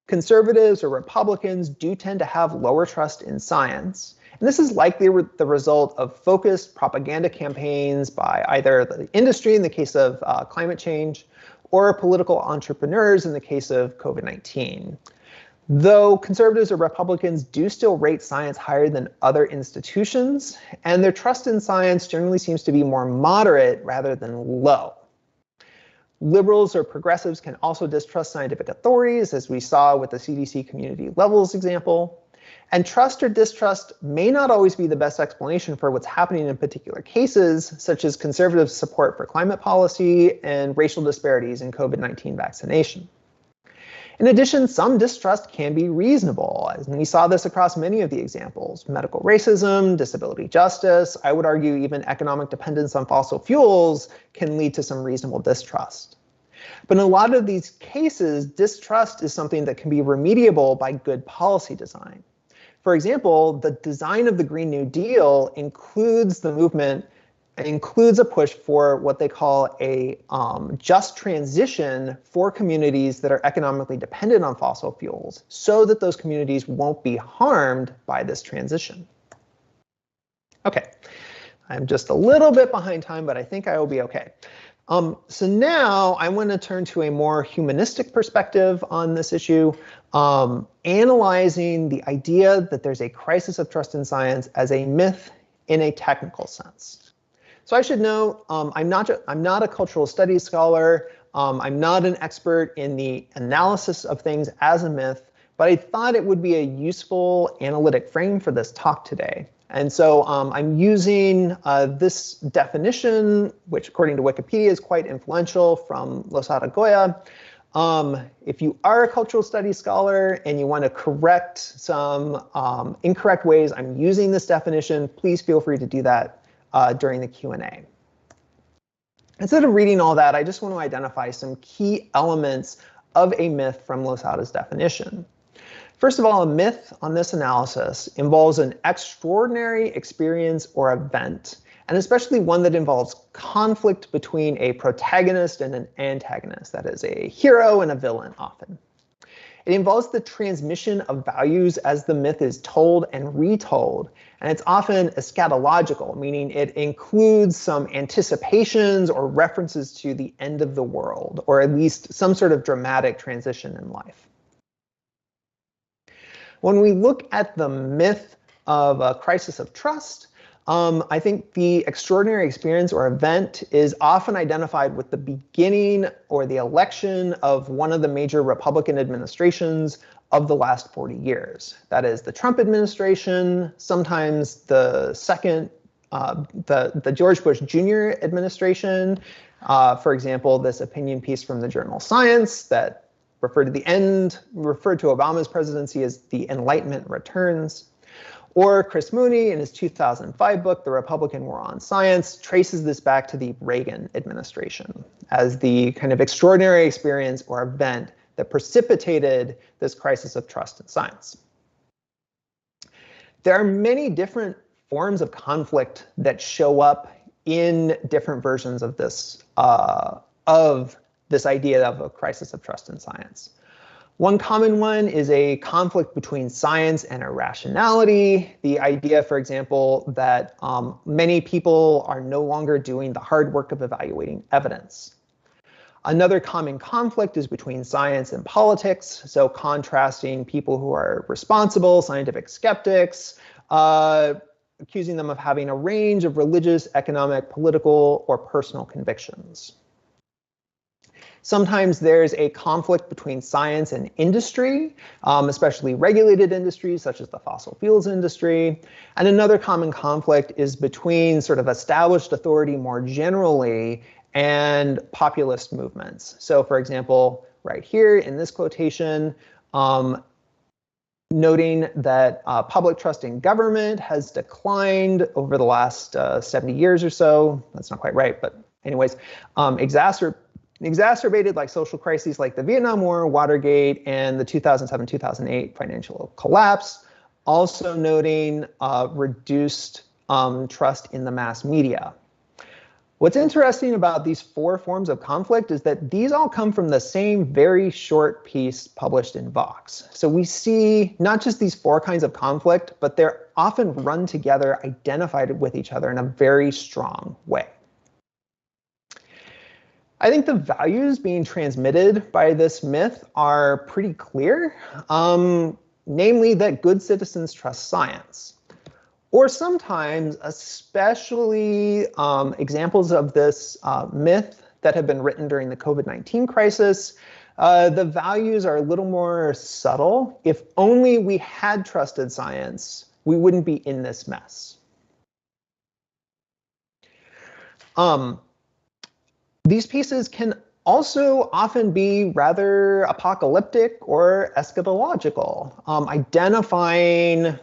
Conservatives or Republicans do tend to have lower trust in science, and this is likely the result of focused propaganda campaigns by either the industry in the case of climate change or political entrepreneurs in the case of COVID-19. Though conservatives or Republicans do still rate science higher than other institutions, and their trust in science generally seems to be more moderate rather than low. Liberals or progressives can also distrust scientific authorities, as we saw with the CDC community levels example. And trust or distrust may not always be the best explanation for what's happening in particular cases, such as conservative support for climate policy and racial disparities in COVID-19 vaccination. In addition, some distrust can be reasonable, and we saw this across many of the examples. Medical racism, disability justice, I would argue even economic dependence on fossil fuels can lead to some reasonable distrust. But in a lot of these cases, distrust is something that can be remediable by good policy design. For example, the design of the Green New Deal includes a push for what they call a just transition for communities that are economically dependent on fossil fuels, so that those communities won't be harmed by this transition. Okay, I'm just a little bit behind time, but I think I will be okay. So now I want to turn to a more humanistic perspective on this issue, analyzing the idea that there's a crisis of trust in science as a myth in a technical sense. So I should note, I'm not a cultural studies scholar. I'm not an expert in the analysis of things as a myth, but I thought it would be a useful analytic frame for this talk today. And so I'm using this definition, which according to Wikipedia is quite influential, from Losada Goya. If you are a cultural studies scholar and you want to correct some incorrect ways I'm using this definition, please feel free to do that during the Q&A. Instead of reading all that, I just want to identify some key elements of a myth from Losada's definition. First of all, a myth on this analysis involves an extraordinary experience or event, and especially one that involves conflict between a protagonist and an antagonist, that is, a hero and a villain often. It involves the transmission of values as the myth is told and retold, and it's often eschatological, meaning it includes some anticipations or references to the end of the world, or at least some sort of dramatic transition in life. When we look at the myth of a crisis of trust, I think the extraordinary experience or event is often identified with the beginning or the election of one of the major Republican administrations of the last 40 years. That is the Trump administration, sometimes the second, the George Bush Jr. administration. For example, this opinion piece from the journal Science that referred to Obama's presidency as the Enlightenment Returns. Or Chris Mooney, in his 2005 book, The Republican War on Science, traces this back to the Reagan administration as the kind of extraordinary experience or event that precipitated this crisis of trust in science. There are many different forms of conflict that show up in different versions of this idea of a crisis of trust in science. One common one is a conflict between science and irrationality. The idea, for example, that many people are no longer doing the hard work of evaluating evidence. Another common conflict is between science and politics, so contrasting people who are responsible, scientific skeptics, accusing them of having a range of religious, economic, political, or personal convictions. Sometimes there's a conflict between science and industry, especially regulated industries such as the fossil fuels industry. And another common conflict is between sort of established authority more generally and populist movements. So for example, right here in this quotation, noting that public trust in government has declined over the last 70 years or so. That's not quite right, but anyways, exacerbated like social crises like the Vietnam War, Watergate, and the 2007-2008 financial collapse. Also noting reduced trust in the mass media. What's interesting about these four forms of conflict is that these all come from the same very short piece published in Vox. So we see not just these four kinds of conflict, but they're often run together, identified with each other in a very strong way. I think the values being transmitted by this myth are pretty clear, namely that good citizens trust science. Or sometimes, especially examples of this myth that have been written during the COVID-19 crisis, the values are a little more subtle. If only we had trusted science, we wouldn't be in this mess. These pieces can also often be rather apocalyptic or eschatological, identifying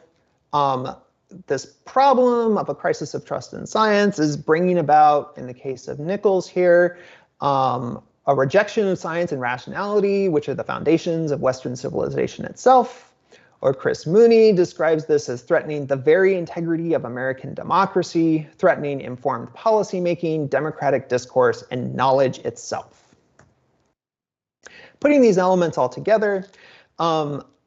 this problem of a crisis of trust in science is bringing about, in the case of Nichols here, a rejection of science and rationality, which are the foundations of Western civilization itself. Or Chris Mooney describes this as threatening the very integrity of American democracy, threatening informed policymaking, democratic discourse, and knowledge itself. Putting these elements all together,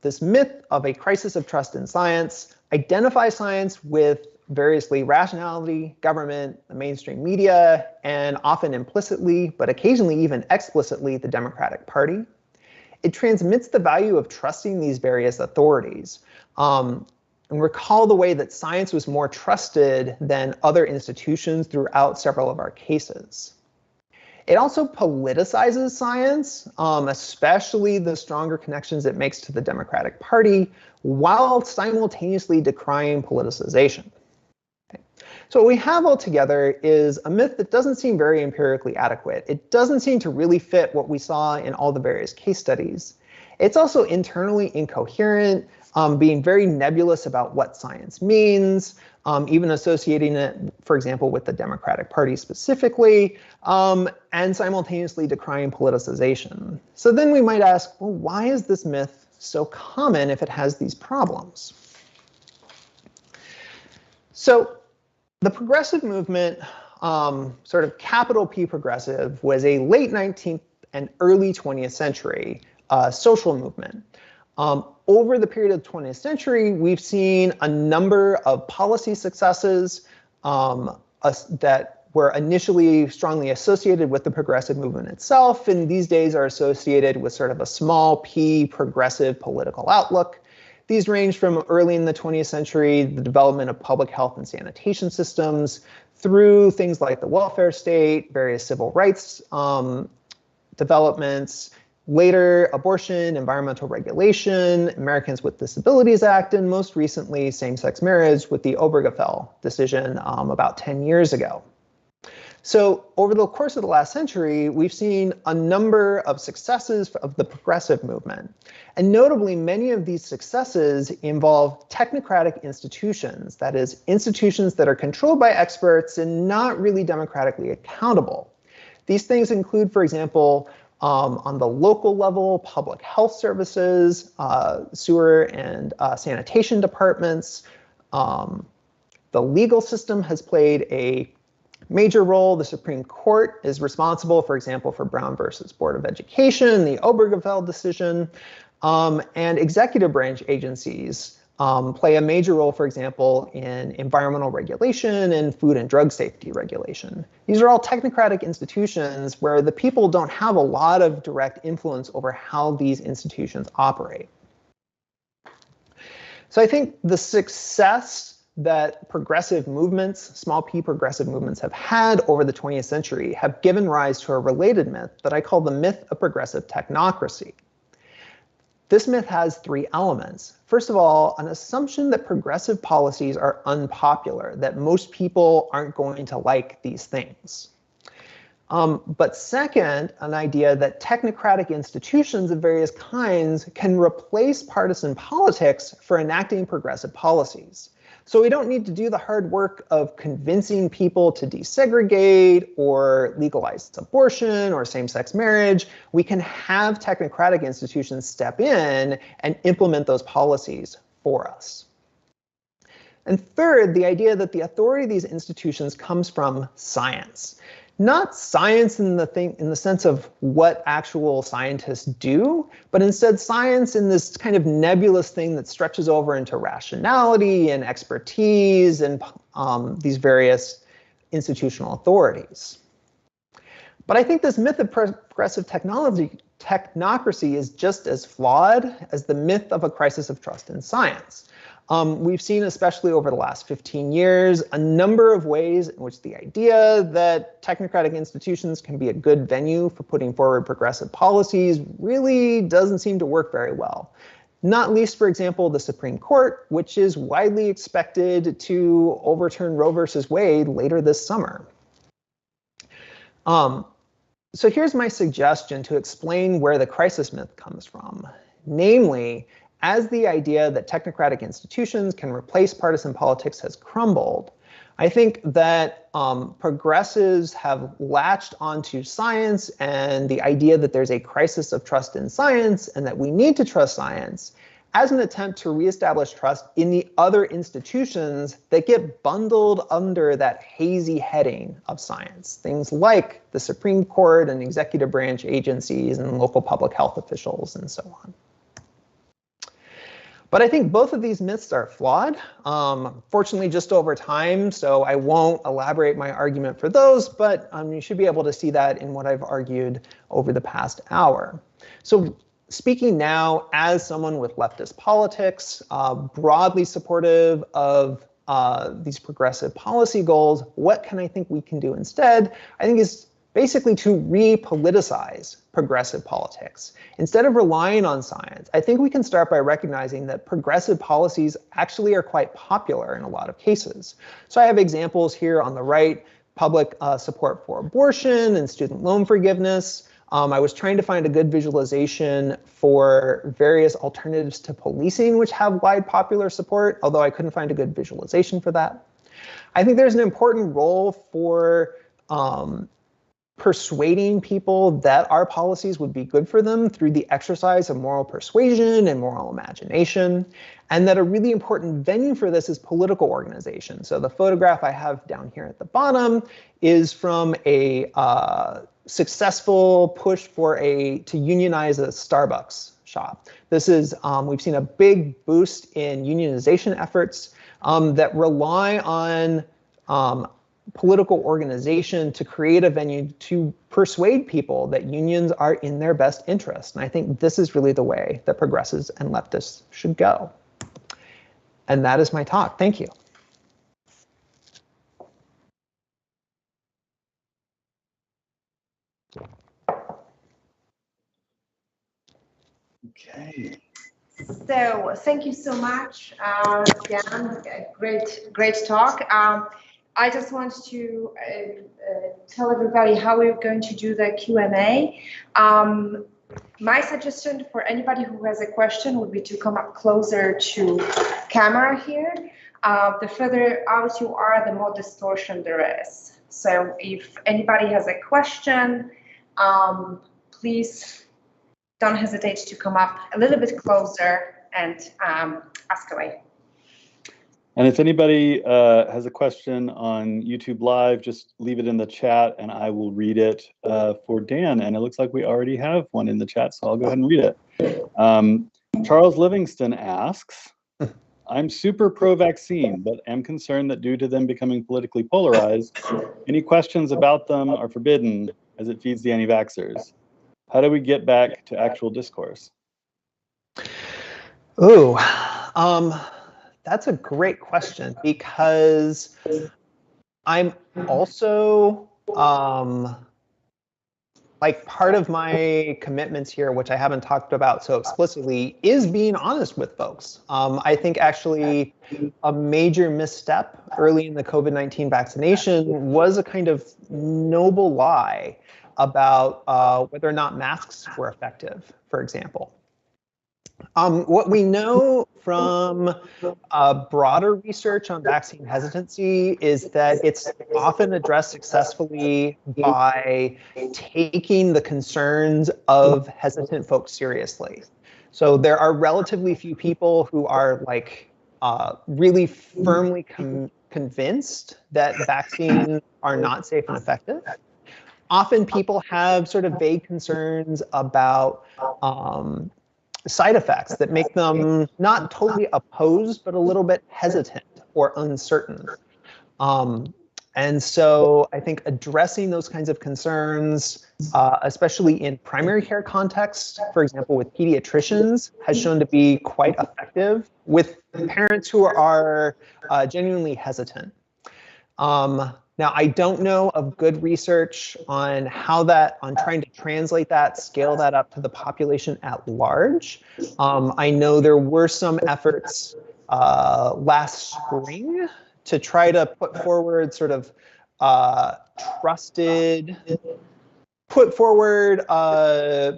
this myth of a crisis of trust in science identifies science with variously rationality, government, the mainstream media, and often implicitly, but occasionally even explicitly, the Democratic Party. It transmits the value of trusting these various authorities. And recall the way that science was more trusted than other institutions throughout several of our cases. It also politicizes science, especially the stronger connections it makes to the Democratic Party, while simultaneously decrying politicization. So what we have altogether is a myth that doesn't seem very empirically adequate. It doesn't seem to really fit what we saw in all the various case studies. It's also internally incoherent, being very nebulous about what science means, even associating it, for example, with the Democratic Party specifically, and simultaneously decrying politicization. So then we might ask, well, why is this myth so common if it has these problems? So the progressive movement, sort of capital P progressive, was a late 19th and early 20th century social movement. Over the period of the 20th century, we've seen a number of policy successes that were initially strongly associated with the progressive movement itself, and these days are associated with sort of a small p progressive political outlook. These range from early in the 20th century, the development of public health and sanitation systems, through things like the welfare state, various civil rights developments, later abortion, environmental regulation, Americans with Disabilities Act, and most recently same-sex marriage with the Obergefell decision about 10 years ago. So over the course of the last century, we've seen a number of successes of the progressive movement. And notably, many of these successes involve technocratic institutions, that is, institutions that are controlled by experts and not really democratically accountable. These things include, for example, On the local level, public health services, sewer and sanitation departments. The legal system has played a major role. The Supreme Court is responsible, for example, for Brown versus Board of Education, the Obergefell decision, and executive branch agencies play a major role, for example, in environmental regulation and food and drug safety regulation. These are all technocratic institutions where the people don't have a lot of direct influence over how these institutions operate. So I think the success that progressive movements, small p progressive movements, have had over the 20th century have given rise to a related myth that I call the myth of progressive technocracy. This myth has three elements. First of all, an assumption that progressive policies are unpopular, that most people aren't going to like these things. But second, an idea that technocratic institutions of various kinds can replace partisan politics for enacting progressive policies. So we don't need to do the hard work of convincing people to desegregate or legalize abortion or same-sex marriage. We can have technocratic institutions step in and implement those policies for us. And third, the idea that the authority of these institutions comes from science. Not science in the sense of what actual scientists do, but instead science in this kind of nebulous thing that stretches over into rationality and expertise and these various institutional authorities. But I think this myth of progressive technocracy is just as flawed as the myth of a crisis of trust in science. We've seen, especially over the last 15 years, a number of ways in which the idea that technocratic institutions can be a good venue for putting forward progressive policies really doesn't seem to work very well. Not least, for example, the Supreme Court, which is widely expected to overturn Roe versus Wade later this summer. So here's my suggestion to explain where the crisis myth comes from. Namely, as the idea that technocratic institutions can replace partisan politics has crumbled, I think that progressives have latched onto science and the idea that there's a crisis of trust in science and that we need to trust science as an attempt to reestablish trust in the other institutions that get bundled under that hazy heading of science. Things like the Supreme Court and executive branch agencies and local public health officials and so on. But I think both of these myths are flawed, fortunately just over time, so I won't elaborate my argument for those, but you should be able to see that in what I've argued over the past hour. So speaking now as someone with leftist politics, broadly supportive of these progressive policy goals, what can I think we can do instead? I think is basically to repoliticize progressive politics. Instead of relying on science, I think we can start by recognizing that progressive policies actually are quite popular in a lot of cases. So I have examples here on the right, public support for abortion and student loan forgiveness. I was trying to find a good visualization for various alternatives to policing, which have wide popular support, although I couldn't find a good visualization for that. I think there's an important role for persuading people that our policies would be good for them through the exercise of moral persuasion and moral imagination, and that a really important venue for this is political organization. So the photograph I have down here at the bottom is from a successful push to unionize a Starbucks shop. This is, we've seen a big boost in unionization efforts that rely on political organization to create a venue to persuade people that unions are in their best interest. And I think this is really the way that progressives and leftists should go. And that is my talk. Thank you. Okay. So thank you so much, Dan. Great talk. I just want to tell everybody how we're going to do the Q&A. My suggestion for anybody who has a question would be to come up closer to camera here. The further out you are, the more distortion there is. So if anybody has a question, please don't hesitate to come up a little bit closer and ask away. And if anybody has a question on YouTube Live, just leave it in the chat and I will read it for Dan. And it looks like we already have one in the chat, so I'll go ahead and read it. Charles Livingston asks, I'm super pro-vaccine, but am concerned that due to them becoming politically polarized, any questions about them are forbidden as it feeds the anti-vaxxers. How do we get back to actual discourse? Ooh, that's a great question, because I'm also, like, part of my commitments here, which I haven't talked about so explicitly, is being honest with folks. I think actually a major misstep early in the COVID-19 vaccination was a kind of noble lie about whether or not masks were effective, for example. What we know from broader research on vaccine hesitancy is that it's often addressed successfully by taking the concerns of hesitant folks seriously. So there are relatively few people who are like really firmly convinced that vaccines are not safe and effective. Often people have sort of vague concerns about side effects that make them not totally opposed, but a little bit hesitant or uncertain. And so I think addressing those kinds of concerns, especially in primary care contexts, for example, with pediatricians, has shown to be quite effective with parents who are genuinely hesitant. Now, I don't know of good research on how on trying to translate that, scale that up to the population at large. I know there were some efforts last spring to try to put forward sort of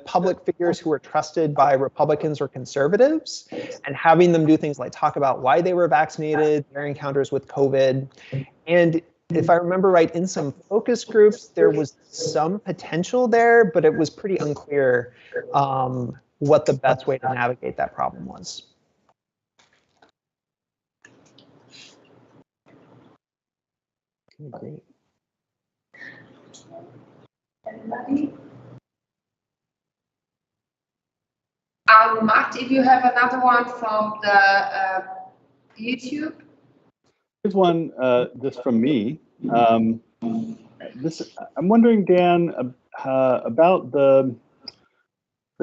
public figures who were trusted by Republicans or conservatives, and having them do things like talk about why they were vaccinated, their encounters with COVID. And if I remember right, in some focus groups, there was some potential there, but it was pretty unclear what the best way to navigate that problem was. Okay, great. Anybody? Matt, if you have another one from the YouTube. Here's one just from me. I'm wondering, Dan, about the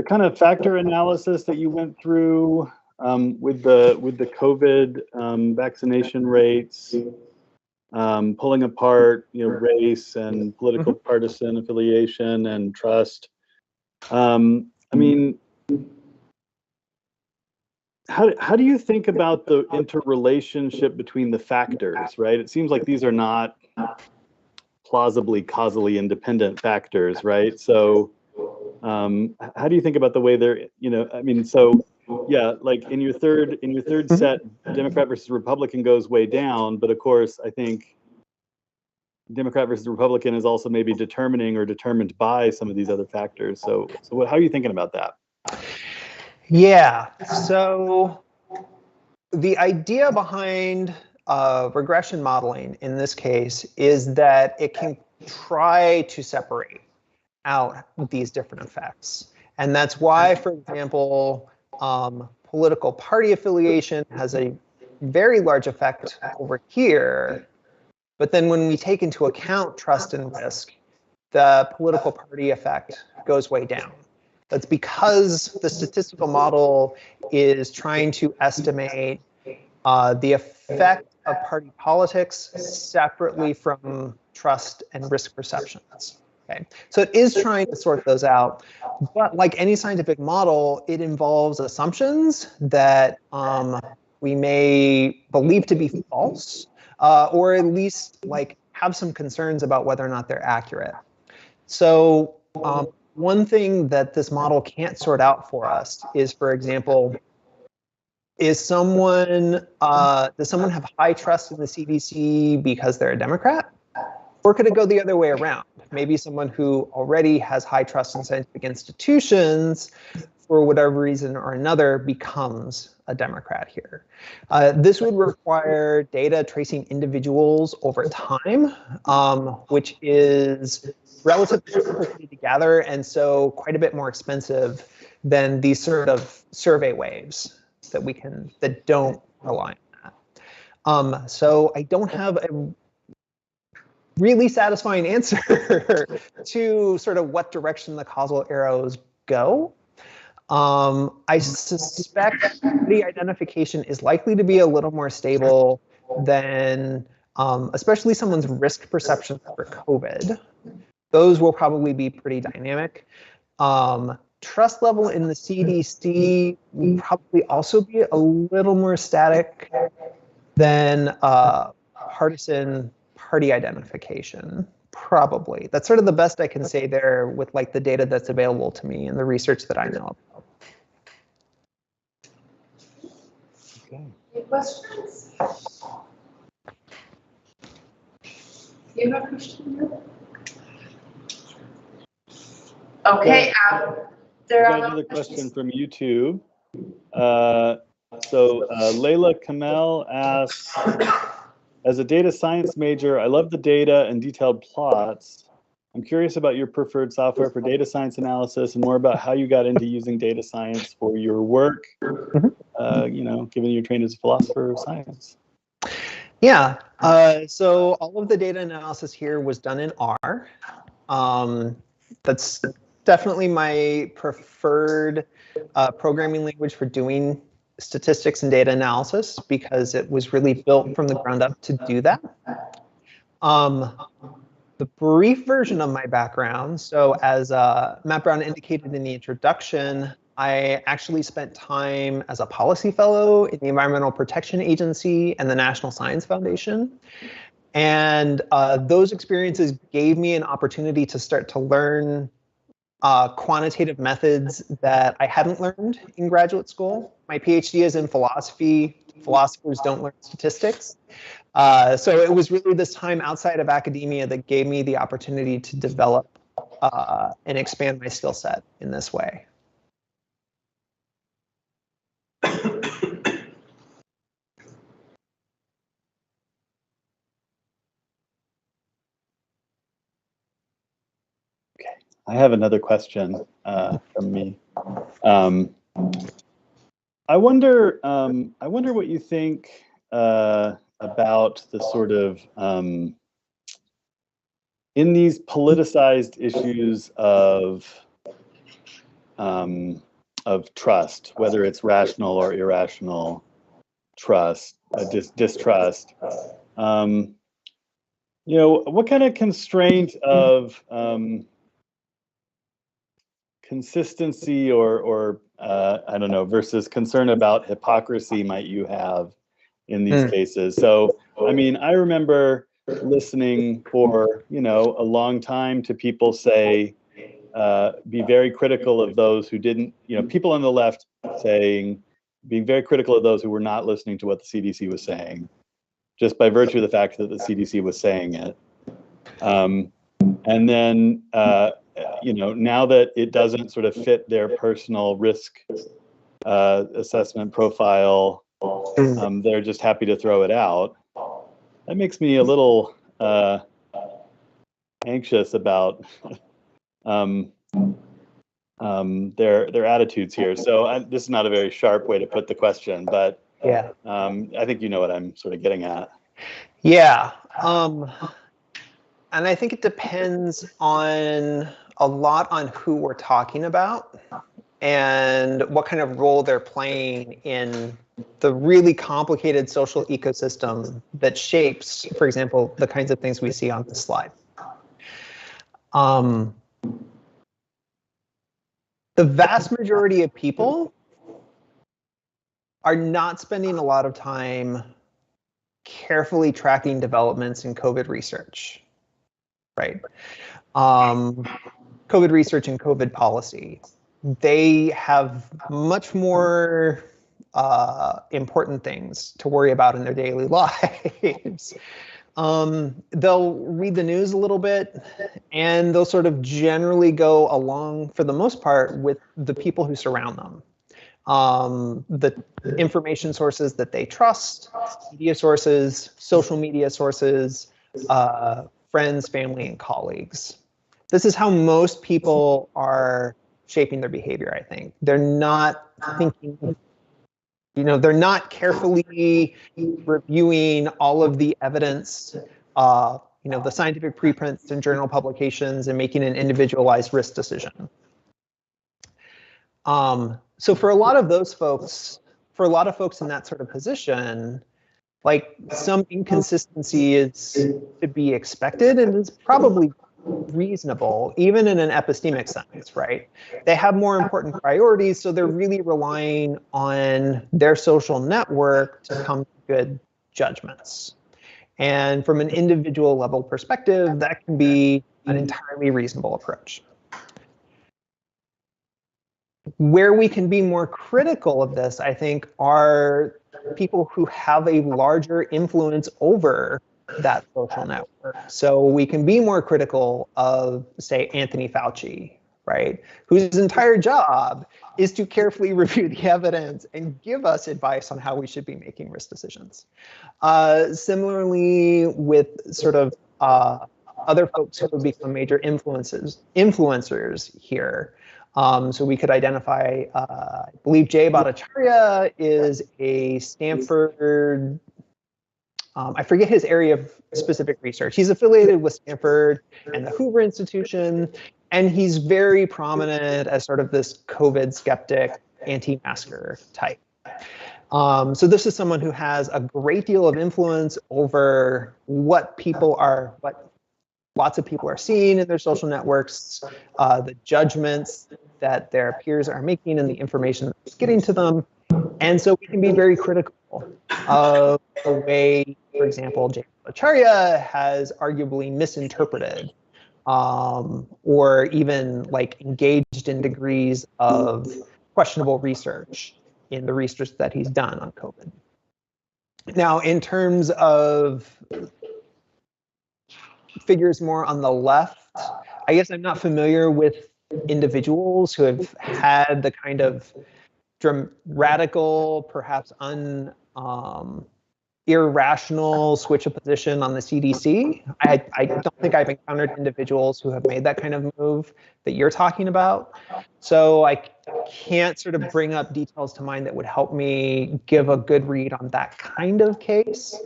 kind of factor analysis that you went through with the COVID vaccination rates, pulling apart, race and political partisan affiliation and trust. I mean, how do you think about the interrelationship between the factors, right? It seems like these are not plausibly causally independent factors, right? So how do you think about the way they're, I mean, so yeah, like in your third set, Democrat versus Republican goes way down, but of course, I think Democrat versus Republican is also maybe determining or determined by some of these other factors. So how are you thinking about that? Yeah, so the idea behind regression modeling in this case is that it can try to separate out these different effects. And that's why, for example, political party affiliation has a very large effect over here. But then when we take into account trust and risk, the political party effect goes way down. That's because the statistical model is trying to estimate the effect of party politics separately from trust and risk perceptions. Okay, so it is trying to sort those out, but like any scientific model, it involves assumptions that we may believe to be false, or at least like have some concerns about whether or not they're accurate. So one thing that this model can't sort out for us is, for example, does someone have high trust in the CDC because they're a Democrat? Or could it go the other way around? Maybe someone who already has high trust in scientific institutions, for whatever reason or another, becomes a Democrat here. This would require data tracing individuals over time, which is relatively complicated to gather, and so quite a bit more expensive than these sort of survey waves that don't rely on that. So I don't have a really satisfying answer to sort of what direction the causal arrows go. I suspect the identification is likely to be a little more stable than especially someone's risk perception for COVID. Those will probably be pretty dynamic. Trust level in the CDC will probably also be a little more static than partisan party identification. Probably. That's sort of the best I can say there with like the data that's available to me and the research that I know about. Okay. Any questions? You have a question? Okay. There are another question from YouTube. Layla Kamel asks, as a data science major, I love the data and detailed plots. I'm curious about your preferred software for data science analysis and more about how you got into using data science for your work, given you're trained as a philosopher of science. Yeah, so all of the data analysis here was done in R. That's definitely my preferred programming language for doing statistics and data analysis because it was really built from the ground up to do that. The brief version of my background, so as Matt Brown indicated in the introduction, I actually spent time as a policy fellow in the Environmental Protection Agency and the National Science Foundation. And those experiences gave me an opportunity to start to learn quantitative methods that I hadn't learned in graduate school. My PhD is in philosophy. Philosophers don't learn statistics. So it was really this time outside of academia that gave me the opportunity to develop and expand my skill set in this way. I have another question from me. I wonder what you think about the sort of in these politicized issues of trust, whether it's rational or irrational trust, distrust. What kind of constraint of consistency or I don't know, versus concern about hypocrisy might you have in these cases? So, I mean, I remember listening for, a long time to people say, be very critical of those who didn't, people on the left saying, being very critical of those who were not listening to what the CDC was saying, just by virtue of the fact that the CDC was saying it. And then, now that it doesn't sort of fit their personal risk assessment profile, they're just happy to throw it out. That makes me a little anxious about their attitudes here. So this is not a very sharp way to put the question, but yeah, I think you know what I'm sort of getting at. Yeah. And I think it depends a lot on who we're talking about and what kind of role they're playing in the really complicated social ecosystem that shapes, for example, the kinds of things we see on this slide. The vast majority of people are not spending a lot of time carefully tracking developments in COVID research, right? COVID research and COVID policy. They have much more important things to worry about in their daily lives. They'll read the news a little bit, and they'll sort of generally go along, for the most part, with the people who surround them. The information sources that they trust, media sources, social media sources, friends, family, and colleagues. This is how most people are shaping their behavior, I think. They're not thinking, they're not carefully reviewing all of the evidence, the scientific preprints and journal publications, and making an individualized risk decision. So for a lot of those folks, for a lot of folks in that sort of position, like, some inconsistency is to be expected and is probably reasonable, even in an epistemic sense, right? They have more important priorities, so they're really relying on their social network to come to good judgments. And from an individual level perspective, that can be an entirely reasonable approach. Where we can be more critical of this, I think, are people who have a larger influence over that social network. So we can be more critical of, say, Anthony Fauci, right? Whose entire job is to carefully review the evidence and give us advice on how we should be making risk decisions. Similarly, with sort of other folks who have become major influencers here. So we could identify, I believe Jay Bhattacharya is a Stanford, I forget his area of specific research. He's affiliated with Stanford and the Hoover Institution, and he's very prominent as sort of this COVID skeptic, anti-masker type. So this is someone who has a great deal of influence over what lots of people are seeing in their social networks, the judgments that their peers are making, and the information that's getting to them. And so we can be very critical of the way, for example, Jay Bhattacharya has arguably misinterpreted or even like engaged in degrees of questionable research in the research that he's done on COVID. Now, in terms of figures more on the left, I guess I'm not familiar with individuals who have had the kind of radical, perhaps irrational switch of position on the CDC. I don't think I've encountered individuals who have made that kind of move that you're talking about. So I can't sort of bring up details to mind that would help me give a good read on that kind of case.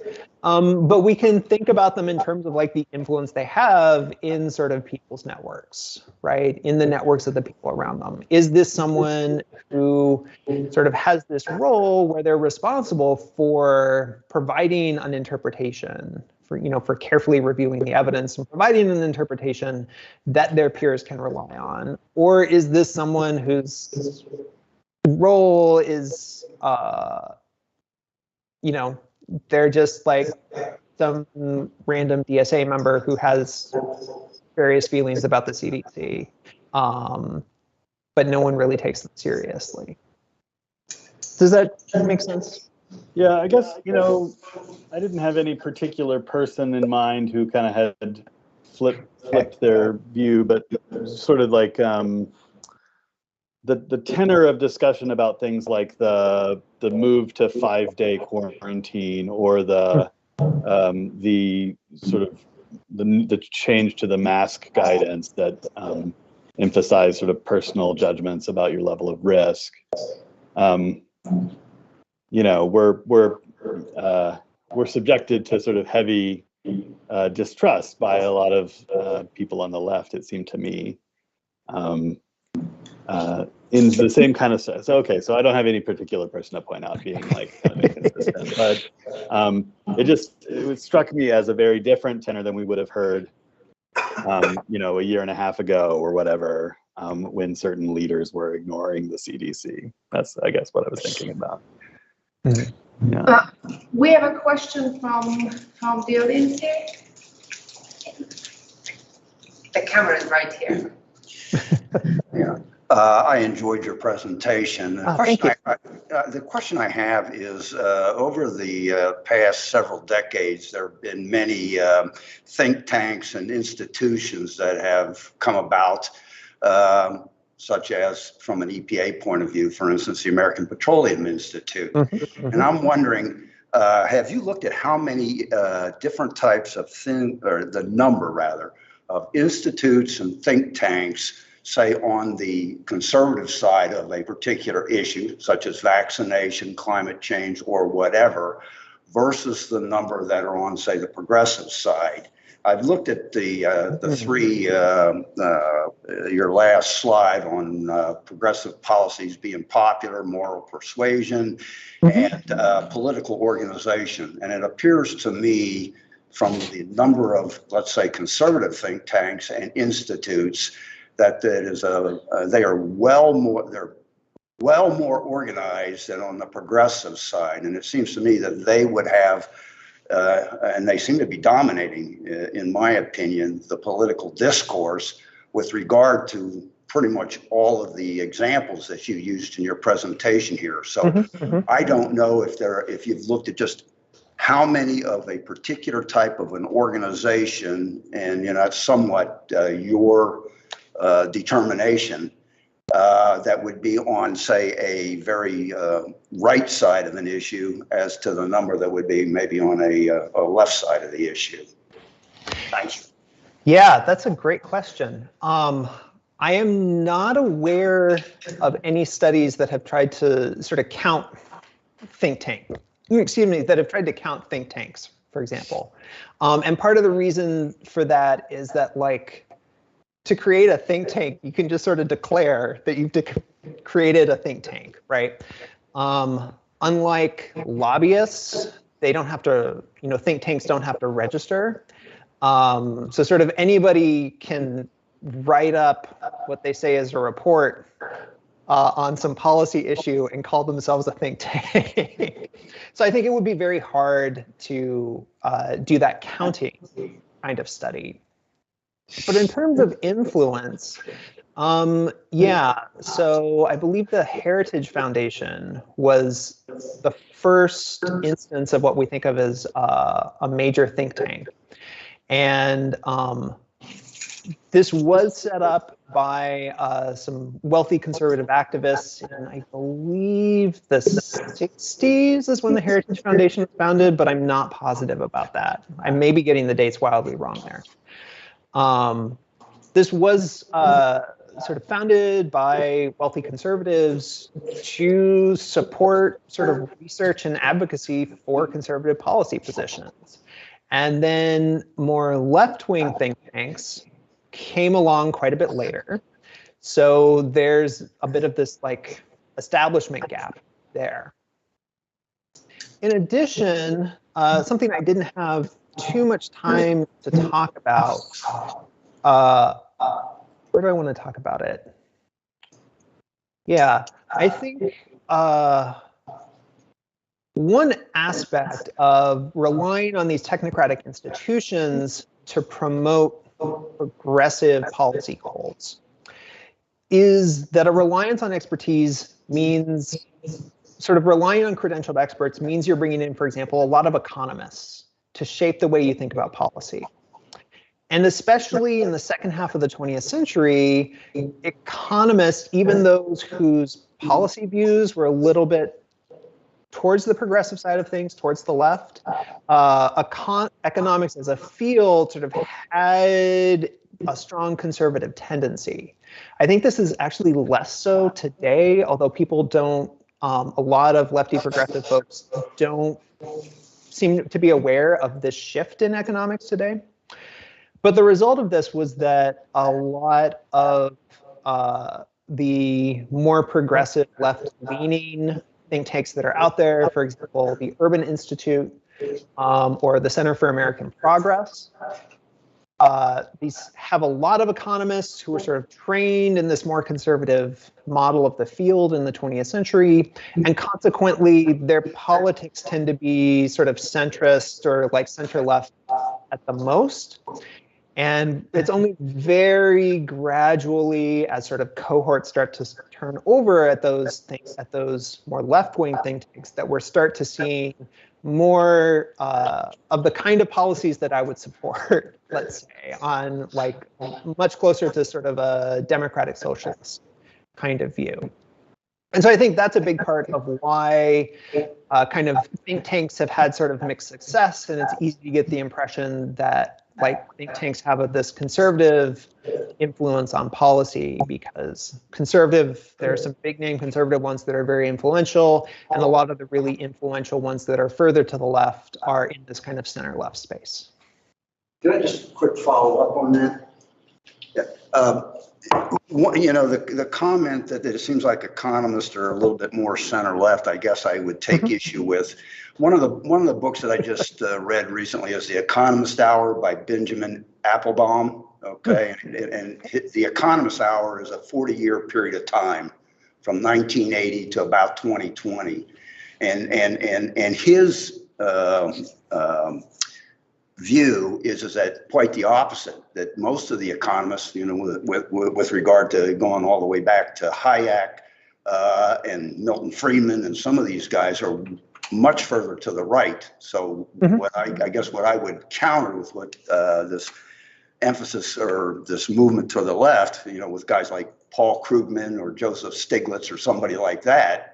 But we can think about them in terms of like the influence they have in sort of people's networks, right? In the networks of the people around them. Is this someone who sort of has this role where they're responsible for providing an interpretation, for carefully reviewing the evidence and providing an interpretation that their peers can rely on? Or is this someone whose role is, they're just like some random DSA member who has various feelings about the CDC, but no one really takes them seriously. Does that make sense? Yeah, I guess, I didn't have any particular person in mind who kind of had flipped their view, but sort of like the tenor of discussion about things like the move to 5-day quarantine, or the sort of the change to the mask guidance that emphasize sort of personal judgments about your level of risk. We're subjected to sort of heavy distrust by a lot of people on the left, it seemed to me. In the same kind of sense. Okay, so I don't have any particular person to point out being like kind of inconsistent, but it struck me as a very different tenor than we would have heard, a year and a half ago or whatever, when certain leaders were ignoring the CDC. That's, I guess, what I was thinking about. Mm-hmm. Yeah. We have a question from the audience here. The camera is right here. Yeah. I enjoyed your presentation. Thank you. The question I have is, over the past several decades, there have been many think tanks and institutions that have come about, such as from an EPA point of view, for instance, the American Petroleum Institute. And I'm wondering, have you looked at how many different types of or the number rather, of institutes and think tanks, say on the conservative side of a particular issue, such as vaccination, climate change, or whatever, versus the number that are on, say, the progressive side? I've looked at the three, your last slide on progressive policies being popular, moral persuasion, and political organization. And it appears to me from the number of, let's say, conservative think tanks and institutes that they are well more organized than on the progressive side. And it seems to me that they would have, and they seem to be dominating, in my opinion, the political discourse with regard to pretty much all of the examples that you used in your presentation here. So I don't know if you've looked at just how many of a particular type of an organization, and that's somewhat your determination, that would be on, say, a very right side of an issue as to the number that would be maybe on a left side of the issue. Thank you. Yeah, that's a great question. I am not aware of any studies that have tried to sort of count that have tried to count think tanks, for example. And part of the reason for that is that, like, to create a think tank, you can just sort of declare that you've created a think tank, right? Unlike lobbyists, they don't have to, think tanks don't have to register. So sort of anybody can write up what they say is a report on some policy issue and call themselves a think tank. So I think it would be very hard to do that counting kind of study. But in terms of influence, yeah, so I believe the Heritage Foundation was the first instance of what we think of as a major think tank. And this was set up by some wealthy conservative activists in, I believe, the 60s is when the Heritage Foundation was founded, but I'm not positive about that. I may be getting the dates wildly wrong there. This was sort of founded by wealthy conservatives to support sort of research and advocacy for conservative policy positions. And then more left-wing think tanks came along quite a bit later. So there's a bit of this like establishment gap there. In addition, something I didn't have too much time to talk about. Where do I want to talk about it? Yeah, I think one aspect of relying on these technocratic institutions to promote progressive policy goals is that a reliance on expertise means sort of relying on credentialed experts means you're bringing in, for example, a lot of economists to shape the way you think about policy. And especially in the second half of the 20th century, economists, even those whose policy views were a little bit towards the progressive side of things, towards the left, economics as a field sort of had a strong conservative tendency. I think this is actually less so today, although people don't, a lot of lefty progressive folks don't seem to be aware of this shift in economics today. But the result of this was that a lot of the more progressive left-leaning think tanks that are out there, for example, the Urban Institute or the Center for American Progress, these have a lot of economists who are sort of trained in this more conservative model of the field in the 20th century, and consequently their politics tend to be sort of centrist or like center-left at the most. And it's only very gradually, as sort of cohorts start to turn over at those things, at those more left-wing think tanks, that we're start to see more of the kind of policies that I would support, let's say, on like much closer to sort of a democratic socialist kind of view. And so I think that's a big part of why kind of think tanks have had sort of mixed success, and it's easy to get the impression that like think tanks have this conservative influence on policy, because there are some big name conservative ones that are very influential, and a lot of the really influential ones that are further to the left are in this kind of center left space. Can I just quick follow up on that? You know, the comment that it seems like economists are a little bit more center left, I guess I would take issue with. One of the books that I just read recently is The Economist Hour by Benjamin Applebaum. Okay, and The Economist Hour is a 40-year period of time from 1980 to about 2020, and his view is that quite the opposite, that most of the economists, you know, with regard to going all the way back to Hayek and Milton Friedman, and some of these guys are much further to the right. So what I guess what I would counter with what this emphasis or this movement to the left, you know, with guys like Paul Krugman or Joseph Stiglitz or somebody like that,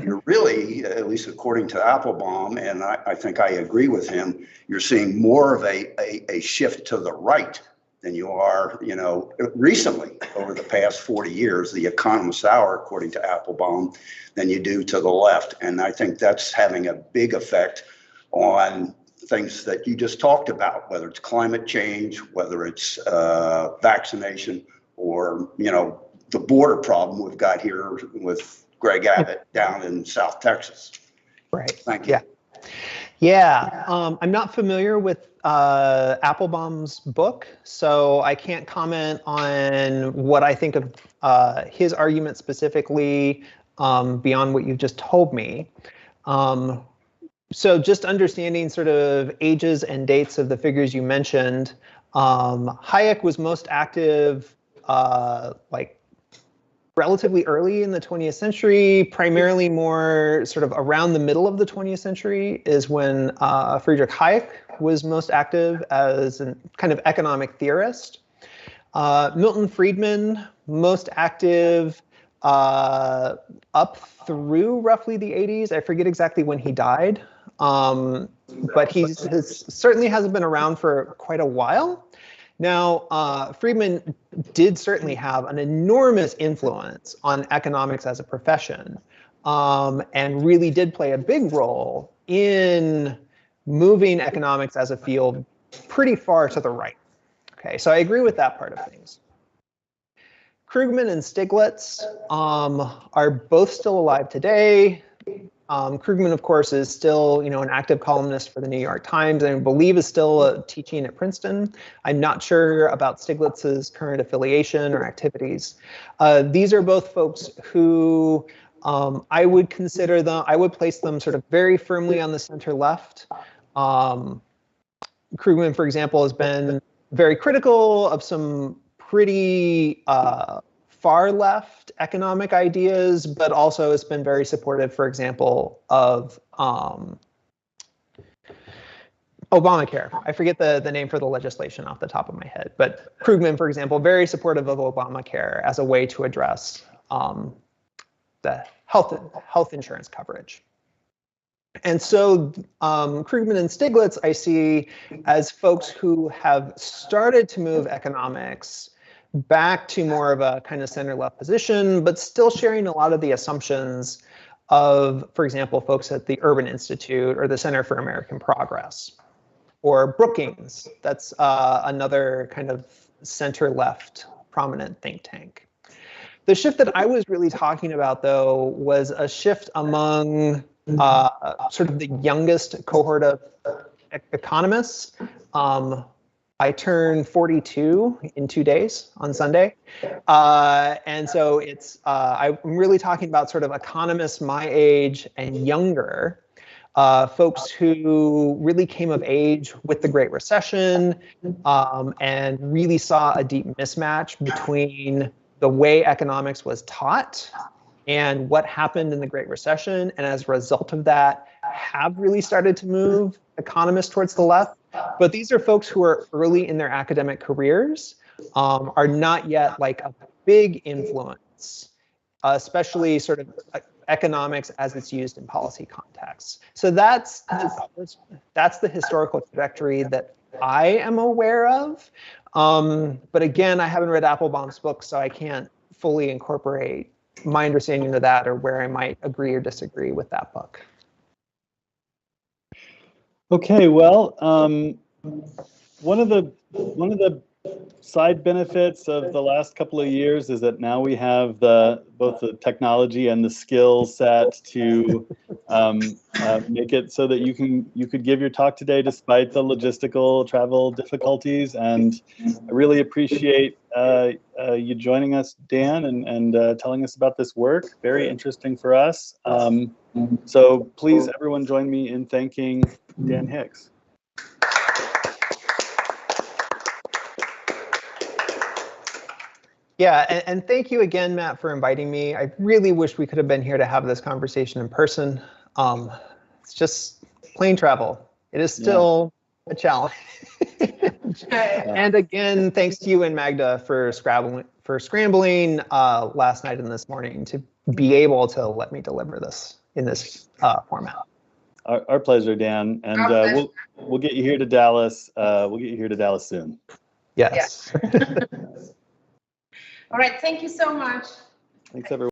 you're really, at least according to Applebaum, and I think I agree with him, you're seeing more of a shift to the right than you are, you know, recently over the past 40 years, the Economist Hour, according to Applebaum, than you do to the left. And I think that's having a big effect on things that you just talked about, whether it's climate change, whether it's vaccination, or, you know, the border problem we've got here with Greg Abbott down in South Texas. Right. Thank you. Yeah. I'm not familiar with Applebaum's book, so I can't comment on what I think of his argument specifically beyond what you've just told me. So just understanding sort of ages and dates of the figures you mentioned, Hayek was most active like relatively early in the 20th century, primarily more sort of around the middle of the 20th century is when Friedrich Hayek was most active as a kind of economic theorist. Milton Friedman, most active up through roughly the 80s. I forget exactly when he died, but he certainly hasn't been around for quite a while. Now, Friedman did certainly have an enormous influence on economics as a profession, and really did play a big role in moving economics as a field pretty far to the right. Okay, so I agree with that part of things. Krugman and Stiglitz are both still alive today. Krugman, of course, is still, you know, an active columnist for the New York Times, and I believe is still teaching at Princeton. I'm not sure about Stiglitz's current affiliation or activities. These are both folks who I would consider them, I would place them sort of very firmly on the center left. Krugman, for example, has been very critical of some pretty far left economic ideas, but also has been very supportive, for example, of Obamacare. I forget the name for the legislation off the top of my head, but Krugman, for example, very supportive of Obamacare as a way to address the health insurance coverage. And so Krugman and Stiglitz I see as folks who have started to move economics back to more of a kind of center-left position, but still sharing a lot of the assumptions of, for example, folks at the Urban Institute or the Center for American Progress, or Brookings. That's another kind of center-left prominent think tank. The shift that I was really talking about, though, was a shift among sort of the youngest cohort of economists. I turn 42 in 2 days on Sunday. And so it's, I'm really talking about sort of economists my age and younger, folks who really came of age with the Great Recession and really saw a deep mismatch between the way economics was taught and what happened in the Great Recession, and as a result of that, have really started to move economists towards the left. But these are folks who are early in their academic careers, are not yet like a big influence, especially sort of economics as it's used in policy contexts. So that's the historical trajectory that I am aware of. But again, I haven't read Applebaum's book, so I can't fully incorporate my understanding of that or where I might agree or disagree with that book. Okay, well, one of the side benefits of the last couple of years is that now we have both the technology and the skill set to make it so that you could give your talk today despite the logistical travel difficulties. And I really appreciate you joining us, Dan, and telling us about this work. Very interesting for us. So please, everyone, join me in thanking Dan Hicks. Yeah, and thank you again, Matt, for inviting me. I really wish we could have been here to have this conversation in person. It's just plane travel. It is still a challenge. And again, thanks to you and Magda for scrambling last night and this morning to be able to let me deliver this in this format. Our pleasure, Dan, and we'll get you here to Dallas. We'll get you here to Dallas soon. Yes. All right, thank you so much. Thanks, everyone.